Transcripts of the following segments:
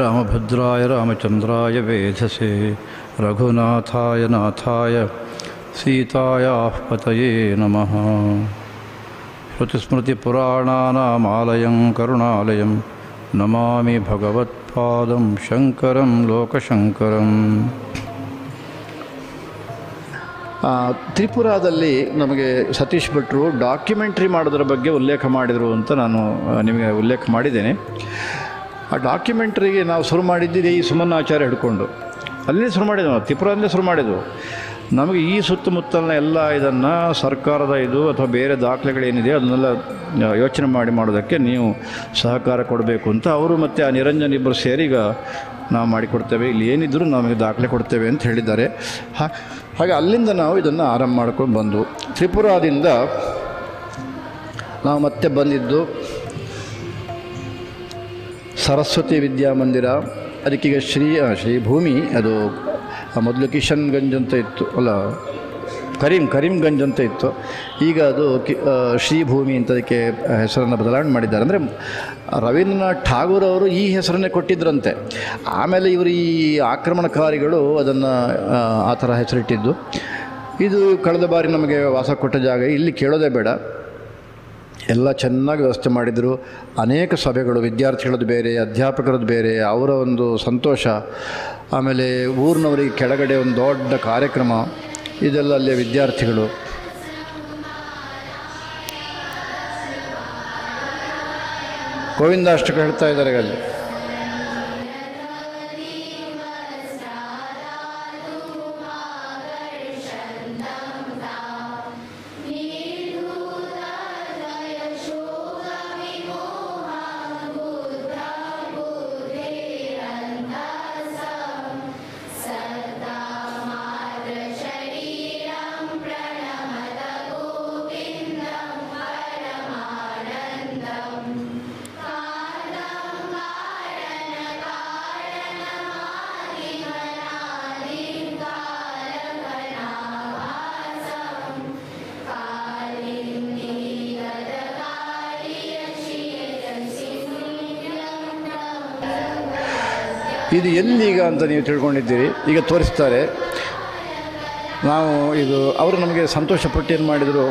ರಾಮಭದ್ರಾಯ ರಾಮಚಂದ್ರಾಯ ವೇಧಸೆ ರಘುನಾಥಾಯ ನಾಥಾಯ ಸೀತಾಯಾಃ ಪತಯೇ ನಮಃ. ಶ್ರುತಿಸ್ಮೃತಿಪುರಾಣಾನಾಮಾಲಯಂ ಕರುಣಾಲಯಂ ನಮಾಮಿ ಭಗವತ್ಪಾದಂ ಶಂಕರಂ ಲೋಕಶಂಕರಂ. ತ್ರಿಪುರಾದಲ್ಲಿ ನಮಗೆ ಸತೀಶ್ ಭಟ್ರು ಡಾಕ್ಯುಮೆಂಟ್ರಿ ಮಾಡೋದ್ರ ಬಗ್ಗೆ ಉಲ್ಲೇಖ ಮಾಡಿದರು ಅಂತ ನಾನು ನಿಮಗೆ ಉಲ್ಲೇಖ ಮಾಡಿದ್ದೇನೆ. ಆ ಡಾಕ್ಯುಮೆಂಟ್ರಿಗೆ ನಾವು ಶುರು ಮಾಡಿದ್ದಿದೆ ಈ ಸುಮನಾಚಾರ್ಯ ಹಿಡ್ಕೊಂಡು ಅಲ್ಲೇ ಶುರು ಮಾಡಿದ್ವು, ನಾವು ತ್ರಿಪುರದಲ್ಲೇ ಶುರು ಮಾಡಿದ್ವು. ನಮಗೆ ಈ ಸುತ್ತಮುತ್ತಲಿನ ಎಲ್ಲ ಇದನ್ನು ಸರ್ಕಾರದ ಇದು ಅಥವಾ ಬೇರೆ ದಾಖಲೆಗಳೇನಿದೆ ಅದನ್ನೆಲ್ಲ ಯೋಚನೆ ಮಾಡೋದಕ್ಕೆ ನೀವು ಸಹಕಾರ ಕೊಡಬೇಕು ಅಂತ ಅವರು ಮತ್ತು ಆ ನಿರಂಜನ್ ಇಬ್ಬರು ಸೇರಿ ಈಗ ನಾವು ಮಾಡಿಕೊಡ್ತೇವೆ, ಇಲ್ಲಿ ಏನಿದ್ರೂ ನಮಗೆ ದಾಖಲೆ ಕೊಡ್ತೇವೆ ಅಂತ ಹೇಳಿದ್ದಾರೆ. ಹಾಗೆ ಅಲ್ಲಿಂದ ನಾವು ಇದನ್ನು ಆರಂಭ ಮಾಡ್ಕೊಂಡು ಬಂದು ತ್ರಿಪುರಾದಿಂದ ನಾವು ಮತ್ತೆ ಬಂದಿದ್ದು ಸರಸ್ವತಿ ವಿದ್ಯಾಮಂದಿರ. ಅದಕ್ಕೀಗ ಶ್ರೀಭೂಮಿ, ಅದು ಮೊದಲು ಕಿಶನ್ಗಂಜ್ ಅಂತ ಇತ್ತು, ಅಲ್ಲ ಕರೀಂಗಂಜ್ ಅಂತ ಇತ್ತು. ಈಗ ಅದು ಶ್ರೀಭೂಮಿ ಅಂತ ಅದಕ್ಕೆ ಹೆಸರನ್ನು ಬದಲಾವಣೆ ಮಾಡಿದ್ದಾರೆ. ಅಂದರೆ ರವೀಂದ್ರನಾಥ್ ಠಾಗೂರ್ ಅವರು ಈ ಹೆಸರನ್ನೇ ಕೊಟ್ಟಿದ್ದರಂತೆ. ಆಮೇಲೆ ಇವರು ಈ ಆಕ್ರಮಣಕಾರಿಗಳು ಅದನ್ನು ಆ ಥರ ಹೆಸರಿಟ್ಟಿದ್ದು. ಇದು ಕಳೆದ ಬಾರಿ ನಮಗೆ ವಾಸ ಕೊಟ್ಟ ಜಾಗ. ಇಲ್ಲಿ ಕೇಳೋದೇ ಬೇಡ, ಎಲ್ಲ ಚೆನ್ನಾಗಿ ವ್ಯವಸ್ಥೆ ಮಾಡಿದರು. ಅನೇಕ ಸಭೆಗಳು, ವಿದ್ಯಾರ್ಥಿಗಳದ್ದು ಬೇರೆ, ಅಧ್ಯಾಪಕರದ್ದು ಬೇರೆ, ಅವರ ಒಂದು ಸಂತೋಷ, ಆಮೇಲೆ ಊರಿನವರಿಗೆ ಕೆಳಗಡೆ ಒಂದು ದೊಡ್ಡ ಕಾರ್ಯಕ್ರಮ, ಇದೆಲ್ಲ ಅಲ್ಲಿಯ ವಿದ್ಯಾರ್ಥಿಗಳು. ಗೋವಿಂದಾಷ್ಟಕ ಹೇಳ್ತಾ ಇದ್ದಾರೆ ಅಲ್ಲಿ. ಇದು ಎಲ್ಲಿಗ ಅಂತ ನೀವು ತಿಳ್ಕೊಂಡಿದ್ದೀರಿ. ಈಗ ತೋರಿಸ್ತಾರೆ. ನಾವು ಇದು ಅವರು ನಮಗೆ ಸಂತೋಷಪಟ್ಟು ಏನು ಮಾಡಿದರು,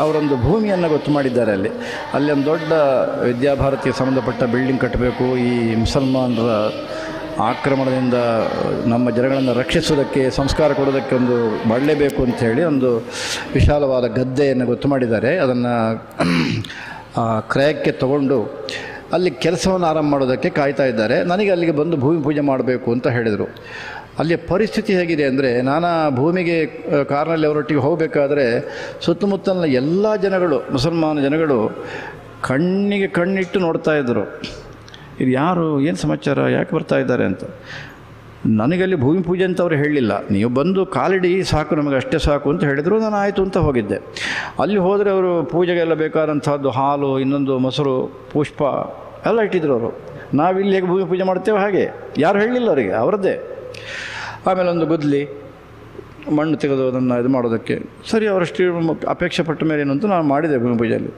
ಅವರೊಂದು ಭೂಮಿಯನ್ನು ಗೊತ್ತು ಮಾಡಿದ್ದಾರೆ. ಅಲ್ಲಿ ಒಂದು ದೊಡ್ಡ ವಿದ್ಯಾಭಾರತಿಗೆ ಸಂಬಂಧಪಟ್ಟ ಬಿಲ್ಡಿಂಗ್ ಕಟ್ಟಬೇಕು, ಈ ಮುಸಲ್ಮಾನರ ಆಕ್ರಮಣದಿಂದ ನಮ್ಮ ಜನಗಳನ್ನು ರಕ್ಷಿಸೋದಕ್ಕೆ, ಸಂಸ್ಕಾರ ಕೊಡೋದಕ್ಕೆ ಒಂದು ಮಾಡಲೇಬೇಕು ಅಂಥೇಳಿ ಒಂದು ವಿಶಾಲವಾದ ಗದ್ದೆಯನ್ನು ಗೊತ್ತು ಮಾಡಿದ್ದಾರೆ. ಅದನ್ನು ಕ್ರಯಕ್ಕೆ ತಗೊಂಡು ಅಲ್ಲಿ ಕೆಲಸವನ್ನು ಆರಂಭ ಮಾಡೋದಕ್ಕೆ ಕಾಯ್ತಾ ಇದ್ದಾರೆ. ನನಗೆ ಅಲ್ಲಿಗೆ ಬಂದು ಭೂಮಿ ಪೂಜೆ ಮಾಡಬೇಕು ಅಂತ ಹೇಳಿದರು. ಅಲ್ಲಿಯ ಪರಿಸ್ಥಿತಿ ಹೇಗಿದೆ ಅಂದರೆ, ನಾನು ಭೂಮಿಗೆ ಕಾರ್ನಲ್ಲಿ ಅವರೊಟ್ಟಿಗೆ ಹೋಗಬೇಕಾದ್ರೆ ಸುತ್ತಮುತ್ತಲಿನ ಎಲ್ಲ ಜನಗಳು, ಮುಸಲ್ಮಾನ ಜನಗಳು ಕಣ್ಣಿಗೆ ಕಣ್ಣಿಟ್ಟು ನೋಡ್ತಾ ಇದ್ದರು. ಇದು ಯಾರು, ಏನು ಸಮಾಚಾರ, ಯಾಕೆ ಬರ್ತಾ ಇದ್ದಾರೆ ಅಂತ. ನನಗಲ್ಲಿ ಭೂಮಿ ಪೂಜೆ ಅಂತ ಅವರು ಹೇಳಲಿಲ್ಲ, ನೀವು ಬಂದು ಕಾಲಿಡಿ ಸಾಕು, ನಮಗೆ ಅಷ್ಟೇ ಸಾಕು ಅಂತ ಹೇಳಿದರು. ನಾನು ಆಯಿತು ಅಂತ ಹೋಗಿದ್ದೆ. ಅಲ್ಲಿ ಹೋದರೆ ಅವರು ಪೂಜೆಗೆಲ್ಲ ಬೇಕಾದಂಥದ್ದು ಹಾಲು, ಇನ್ನೊಂದು ಮೊಸರು, ಪುಷ್ಪ ಎಲ್ಲ ಇಟ್ಟಿದ್ರು ಅವರು. ನಾವಿಲ್ಲಿ ಹೇಗೆ ಭೂಮಿ ಪೂಜೆ ಮಾಡ್ತೇವೆ ಹಾಗೆ, ಯಾರು ಹೇಳಲಿಲ್ಲ ಅವರಿಗೆ, ಅವರದ್ದೇ. ಆಮೇಲೆ ಒಂದು ಗುದ್ದಲಿ ಮಣ್ಣು ತೆಗೆದು ಅದನ್ನು ಇದು ಮಾಡೋದಕ್ಕೆ ಸರಿ, ಅವರಷ್ಟು ಅಪೇಕ್ಷೆ ಪಟ್ಟ ಮೇಲೆ ಏನು ಅಂತ ನಾನು ಮಾಡಿದೆ. ಭೂಮಿ ಪೂಜೆಯಲ್ಲಿ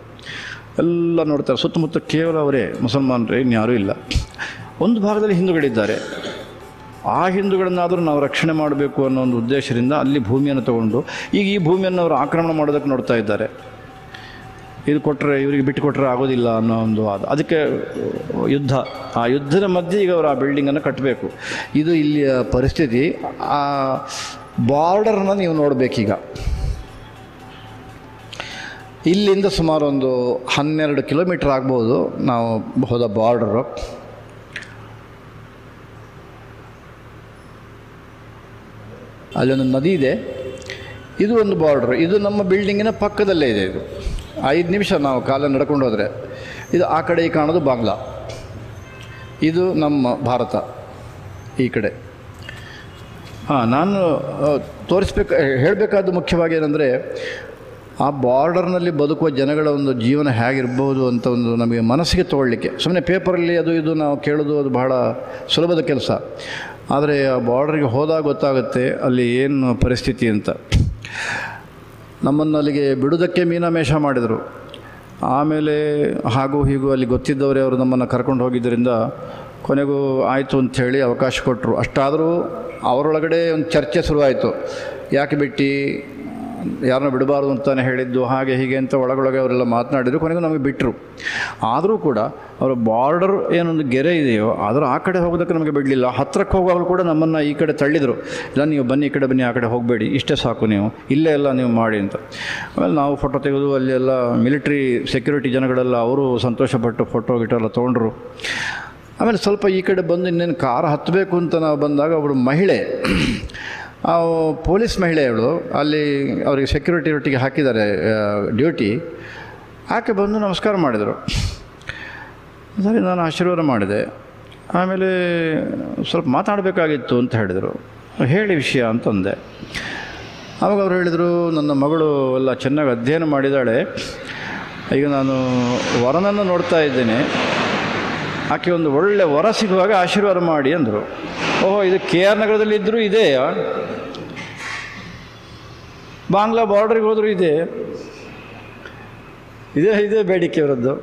ಎಲ್ಲ ನೋಡ್ತಾರೆ, ಸುತ್ತಮುತ್ತ ಕೇವಲ ಅವರೇ ಮುಸಲ್ಮಾನರೇ, ಇನ್ಯಾರೂ ಇಲ್ಲ. ಒಂದು ಭಾಗದಲ್ಲಿ ಹಿಂದೂಗಳಿದ್ದಾರೆ. ಆ ಹಿಂದೂಗಳನ್ನಾದರೂ ನಾವು ರಕ್ಷಣೆ ಮಾಡಬೇಕು ಅನ್ನೋ ಒಂದು ಉದ್ದೇಶದಿಂದ ಅಲ್ಲಿ ಭೂಮಿಯನ್ನು ತಗೊಂಡು ಈಗ ಈ ಭೂಮಿಯನ್ನು ಅವರು ಆಕ್ರಮಣ ಮಾಡೋದಕ್ಕೆ ನೋಡ್ತಾ ಇದ್ದಾರೆ. ಇದು ಕೊಟ್ಟರೆ, ಇವರಿಗೆ ಬಿಟ್ಟು ಕೊಟ್ಟರೆ ಆಗೋದಿಲ್ಲ ಅನ್ನೋ ಒಂದು ವಾದ. ಅದಕ್ಕೆ ಯುದ್ಧ, ಆ ಯುದ್ಧದ ಮಧ್ಯೆ ಈಗ ಅವರು ಆ ಬಿಲ್ಡಿಂಗನ್ನು ಕಟ್ಟಬೇಕು. ಇದು ಇಲ್ಲಿಯ ಪರಿಸ್ಥಿತಿ. ಆ ಬಾರ್ಡರ್ನ ನೀವು ನೋಡಬೇಕೀಗ. ಇಲ್ಲಿಂದ ಸುಮಾರು ಒಂದು 12 ಕಿಲೋಮೀಟರ್ ಆಗ್ಬೋದು ನಾವು ಹೋದ ಬಾರ್ಡರು. ಅಲ್ಲೊಂದು ನದಿ ಇದೆ, ಇದು ಒಂದು ಬಾರ್ಡ್ರು. ಇದು ನಮ್ಮ ಬಿಲ್ಡಿಂಗಿನ ಪಕ್ಕದಲ್ಲೇ ಇದೆ. ಇದು 5 ನಿಮಿಷ ನಾವು ಕಾಲ ನಡ್ಕೊಂಡು ಹೋದರೆ ಇದು ಆ ಕಡೆ ಈ ಕಾಣೋದು ಬಾಂಗ್ಲಾ, ಇದು ನಮ್ಮ ಭಾರತ ಈ ಕಡೆ. ನಾನು ಹೇಳಬೇಕಾದ್ದು ಮುಖ್ಯವಾಗಿ ಏನಂದರೆ, ಆ ಬಾರ್ಡರ್ನಲ್ಲಿ ಬದುಕುವ ಜನಗಳ ಒಂದು ಜೀವನ ಹೇಗಿರ್ಬೋದು ಅಂತ ಒಂದು ನಮಗೆ ಮನಸ್ಸಿಗೆ ತಗೊಳ್ಳಿಕ್ಕೆ. ಸುಮ್ಮನೆ ಪೇಪರಲ್ಲಿ ಅದು ಇದು ನಾವು ಕೇಳೋದು ಅದು ಬಹಳ ಸುಲಭದ ಕೆಲಸ. ಆದರೆ ಆ ಬಾರ್ಡ್ರಿಗೆ ಹೋದಾಗ ಗೊತ್ತಾಗುತ್ತೆ ಅಲ್ಲಿ ಏನು ಪರಿಸ್ಥಿತಿ ಅಂತ. ನಮ್ಮನ್ನು ಅಲ್ಲಿಗೆ ಬಿಡೋದಕ್ಕೆ ಮೀನಾಮೇಷ ಮಾಡಿದರು. ಆಮೇಲೆ ಹಾಗೂ ಹೀಗೂ ಅಲ್ಲಿ ಗೊತ್ತಿದ್ದವರೇ ಅವರು ನಮ್ಮನ್ನು ಕರ್ಕೊಂಡು ಹೋಗಿದ್ದರಿಂದ ಕೊನೆಗೂ ಆಯಿತು ಅಂಥೇಳಿ ಅವಕಾಶ ಕೊಟ್ಟರು. ಅಷ್ಟಾದರೂ ಅವರೊಳಗಡೆ ಒಂದು ಚರ್ಚೆ ಶುರುವಾಯಿತು. ಯಾಕೆ ಬಿಟ್ಟು, ಯಾರನ್ನ ಬಿಡಬಾರ್ದು ಅಂತಲೇ ಹೇಳಿದ್ದು, ಹಾಗೆ ಹೀಗೆ ಅಂತ ಒಳಗೊಳಗೆ ಅವರೆಲ್ಲ ಮಾತನಾಡಿದರು. ಕೊನೆಗೂ ನಮಗೆ ಬಿಟ್ಟರು. ಆದರೂ ಕೂಡ ಅವರ ಬಾರ್ಡರ್ ಏನೊಂದು ಗೆರೆ ಇದೆಯೋ ಅದರ ಆ ಕಡೆ ಹೋಗೋದಕ್ಕೆ ನಮಗೆ ಬಿಡಲಿಲ್ಲ. ಹತ್ತಿರಕ್ಕೆ ಹೋಗುವಾಗಲೂ ಕೂಡ ನಮ್ಮನ್ನು ಈ ಕಡೆ ತಳ್ಳಿದರು. ಇಲ್ಲ, ನೀವು ಬನ್ನಿ, ಈ ಕಡೆ ಬನ್ನಿ, ಆ ಕಡೆ ಹೋಗಬೇಡಿ, ಇಷ್ಟೇ ಸಾಕು, ನೀವು ಇಲ್ಲೇ ಎಲ್ಲ ನೀವು ಮಾಡಿ ಅಂತ. ಆಮೇಲೆ ನಾವು ಫೋಟೋ ತೆಗೆದು ಅಲ್ಲಿ ಎಲ್ಲ ಮಿಲಿಟ್ರಿ ಸೆಕ್ಯೂರಿಟಿ ಜನಗಳೆಲ್ಲ ಅವರು ಸಂತೋಷಪಟ್ಟು ಫೋಟೋ ಗಿಟೋ ಎಲ್ಲ ತೊಗೊಂಡ್ರು. ಆಮೇಲೆ ಸ್ವಲ್ಪ ಈ ಕಡೆ ಬಂದು ಇನ್ನೇನು ಕಾರ್ ಹತ್ತಬೇಕು ಅಂತ ನಾವು ಬಂದಾಗ ಒಬ್ಬಳು ಮಹಿಳೆ, ಪೊಲೀಸ್ ಮಹಿಳೆ ಅವಳು, ಅಲ್ಲಿ ಅವರಿಗೆ ಸೆಕ್ಯೂರಿಟಿ ಒಟ್ಟಿಗೆ ಹಾಕಿದ್ದಾರೆ ಡ್ಯೂಟಿ, ಆಕೆ ಬಂದು ನಮಸ್ಕಾರ ಮಾಡಿದರು. ಸರಿ, ನಾನು ಆಶೀರ್ವಾದ ಮಾಡಿದೆ. ಆಮೇಲೆ ಸ್ವಲ್ಪ ಮಾತಾಡಬೇಕಾಗಿತ್ತು ಅಂತ ಹೇಳಿದರು. ಹೇಳಿ ವಿಷಯ ಅಂತಂದೆ. ಆವಾಗ ಅವ್ರು ಹೇಳಿದರು, ನನ್ನ ಮಗಳು ಎಲ್ಲ ಚೆನ್ನಾಗಿ ಅಧ್ಯಯನ ಮಾಡಿದ್ದಾಳೆ, ಈಗ ನಾನು ವರನನ್ನು ನೋಡ್ತಾ ಇದ್ದೇನೆ, ಆಕೆ ಒಂದು ಒಳ್ಳೆ ವರ ಸಿಗುವಾಗ ಆಶೀರ್ವಾದ ಮಾಡಿ ಅಂದರು. ಓಹೋ, ಇದು KR ನಗರದಲ್ಲಿ ಇದ್ದರೂ ಇದೆಯಾ? ಬಾಂಗ್ಲಾ ಬಾರ್ಡ್ರಿಗೆ ಹೋದರೂ ಇದೇ ಬೇಡಿಕೆ ಅವರದ್ದು.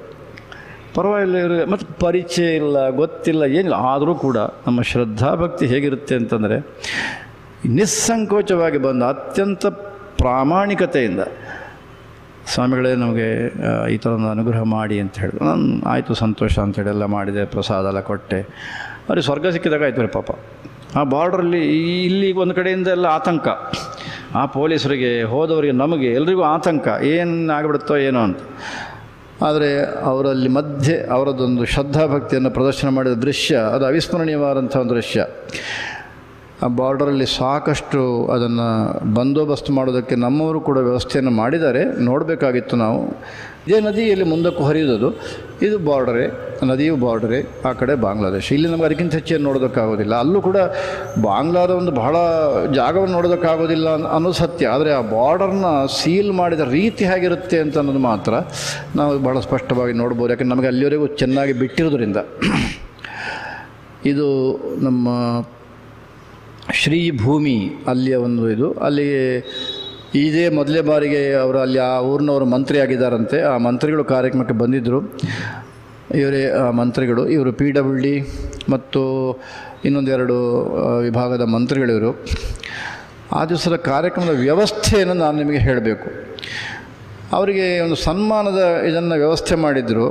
ಪರವಾಗಿಲ್ಲ, ಇವರು ಮತ್ತು ಪರಿಚಯ ಇಲ್ಲ, ಗೊತ್ತಿಲ್ಲ, ಏನಿಲ್ಲ. ಆದರೂ ಕೂಡ ನಮ್ಮ ಶ್ರದ್ಧಾಭಕ್ತಿ ಹೇಗಿರುತ್ತೆ ಅಂತಂದರೆ, ನಿಸ್ಸಂಕೋಚವಾಗಿ ಬಂದು ಅತ್ಯಂತ ಪ್ರಾಮಾಣಿಕತೆಯಿಂದ ಸ್ವಾಮಿಗಳೇ ನಮಗೆ ಈ ಥರ ಒಂದು ಅನುಗ್ರಹ ಮಾಡಿ ಅಂತ ಹೇಳಿದ್ರು. ನಾನು ಆಯಿತು, ಸಂತೋಷ ಅಂತೇಳಿ ಎಲ್ಲ ಮಾಡಿದೆ, ಪ್ರಸಾದ ಎಲ್ಲ ಕೊಟ್ಟೆ. ಅವ್ರಿಗೆ ಸ್ವರ್ಗ ಸಿಕ್ಕಿದಾಗ ಆಯ್ತು ರೀ ಪಾಪ. ಆ ಬಾರ್ಡ್ರಲ್ಲಿ ಇಲ್ಲಿ ಒಂದು ಕಡೆಯಿಂದ ಎಲ್ಲ ಆತಂಕ, ಆ ಪೊಲೀಸರಿಗೆ, ಹೋದವರಿಗೆ, ನಮಗೆ ಎಲ್ರಿಗೂ ಆತಂಕ, ಏನು ಆಗಿಬಿಡುತ್ತೋ ಏನೋ ಅಂತ. ಆದರೆ ಅವರಲ್ಲಿ ಮಧ್ಯೆ ಅವರದ್ದೊಂದು ಶ್ರದ್ಧಾಭಕ್ತಿಯನ್ನು ಪ್ರದರ್ಶನ ಮಾಡಿದ ದೃಶ್ಯ, ಅದು ಅವಿಸ್ಮರಣೀಯವಾದಂಥ ಒಂದು ದೃಶ್ಯ. ಆ ಬಾರ್ಡರಲ್ಲಿ ಸಾಕಷ್ಟು ಅದನ್ನು ಬಂದೋಬಸ್ತ್ ಮಾಡೋದಕ್ಕೆ ನಮ್ಮವರು ಕೂಡ ವ್ಯವಸ್ಥೆಯನ್ನು ಮಾಡಿದ್ದಾರೆ. ನೋಡಬೇಕಾಗಿತ್ತು ನಾವು. ಇದೇ ನದಿಯಲ್ಲಿ ಮುಂದಕ್ಕೂ ಹರಿಯೋದು, ಇದು ಬಾರ್ಡರೇ, ನದಿಯು ಬಾರ್ಡರೇ, ಆ ಕಡೆ ಬಾಂಗ್ಲಾದೇಶ. ಇಲ್ಲಿ ನಮಗೆ ಅದಕ್ಕಿಂತ ಹೆಚ್ಚೇನು ನೋಡೋದಕ್ಕಾಗೋದಿಲ್ಲ. ಅಲ್ಲೂ ಕೂಡ ಬಾಂಗ್ಲಾದ ಒಂದು ಬಹಳ ಜಾಗವನ್ನು ನೋಡೋದಕ್ಕಾಗೋದಿಲ್ಲ ಅನ್ನೋದು ಸತ್ಯ. ಆದರೆ ಆ ಬಾರ್ಡರ್ನ ಸೀಲ್ ಮಾಡಿದ ರೀತಿ ಹೇಗಿರುತ್ತೆ ಅಂತ ಅನ್ನೋದು ಮಾತ್ರ ನಾವು ಭಾಳ ಸ್ಪಷ್ಟವಾಗಿ ನೋಡ್ಬೋದು. ಯಾಕೆಂದರೆ ನಮಗೆ ಅಲ್ಲಿವರೆಗೂ ಚೆನ್ನಾಗಿ ಬಿಟ್ಟಿರೋದ್ರಿಂದ. ಇದು ನಮ್ಮ ಶ್ರೀಭೂಮಿ ಅಲ್ಲಿಯ ಒಂದು ಇದು. ಅಲ್ಲಿಗೆ ಇದೇ ಮೊದಲೇ ಬಾರಿಗೆ ಅವರು ಅಲ್ಲಿ ಆ ಊರಿನವರು ಮಂತ್ರಿ ಆಗಿದ್ದಾರಂತೆ. ಆ ಮಂತ್ರಿಗಳು ಕಾರ್ಯಕ್ರಮಕ್ಕೆ ಬಂದಿದ್ದರು. ಇವರೇ ಆ ಮಂತ್ರಿಗಳು. ಇವರು PWD ಮತ್ತು ಇನ್ನೊಂದೆರಡು ವಿಭಾಗದ ಮಂತ್ರಿಗಳಿವರು. ಆ ದಿವಸದ ಕಾರ್ಯಕ್ರಮದ ವ್ಯವಸ್ಥೆಯನ್ನು ನಾನು ನಿಮಗೆ ಹೇಳಬೇಕು. ಅವರಿಗೆ ಒಂದು ಸನ್ಮಾನದ ಇದನ್ನು ವ್ಯವಸ್ಥೆ ಮಾಡಿದರು.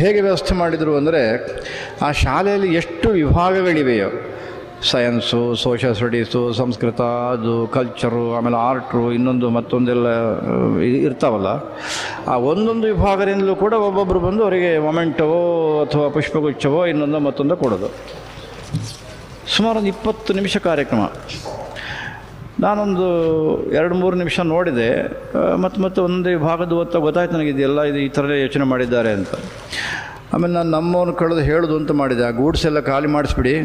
ಹೇಗೆ ವ್ಯವಸ್ಥೆ ಮಾಡಿದರು ಅಂದರೆ, ಆ ಶಾಲೆಯಲ್ಲಿ ಎಷ್ಟು ವಿಭಾಗಗಳಿವೆಯೋ, ಸೈನ್ಸು, ಸೋಷಿಯಲ್ ಸ್ಟಡೀಸು, ಸಂಸ್ಕೃತ, ಅದು ಕಲ್ಚರು, ಆಮೇಲೆ ಆರ್ಟು, ಇನ್ನೊಂದು ಮತ್ತೊಂದೆಲ್ಲ ಇರ್ತಾವಲ್ಲ, ಆ ಒಂದೊಂದು ವಿಭಾಗದಿಂದಲೂ ಕೂಡ ಒಬ್ಬೊಬ್ಬರು ಬಂದು ಅವರಿಗೆ ಮೊಮೆಂಟವೋ ಅಥವಾ ಪುಷ್ಪಗುಚ್ಛವೋ ಇನ್ನೊಂದು ಮತ್ತೊಂದು ಕೊಡೋದು. ಸುಮಾರು ಒಂದು 20 ನಿಮಿಷ ಕಾರ್ಯಕ್ರಮ. ನಾನೊಂದು 2-3 ನಿಮಿಷ ನೋಡಿದೆ. ಮತ್ತು ಒಂದೇ ವಿಭಾಗದ ಗೊತ್ತಾಯ್ತು ನನಗೆ, ಇದೆಲ್ಲ ಇದು ಈ ಥರ ಯೋಚನೆ ಮಾಡಿದ್ದಾರೆ ಅಂತ. ಆಮೇಲೆ ನಾನು ನಮ್ಮವ್ರನ್ನ ಕಳೆದು ಹೇಳೋದು ಅಂತ ಮಾಡಿದೆ, ಆ ಗೂಡ್ಸ್ ಎಲ್ಲ ಖಾಲಿ ಮಾಡಿಸ್ಬಿಡಿ,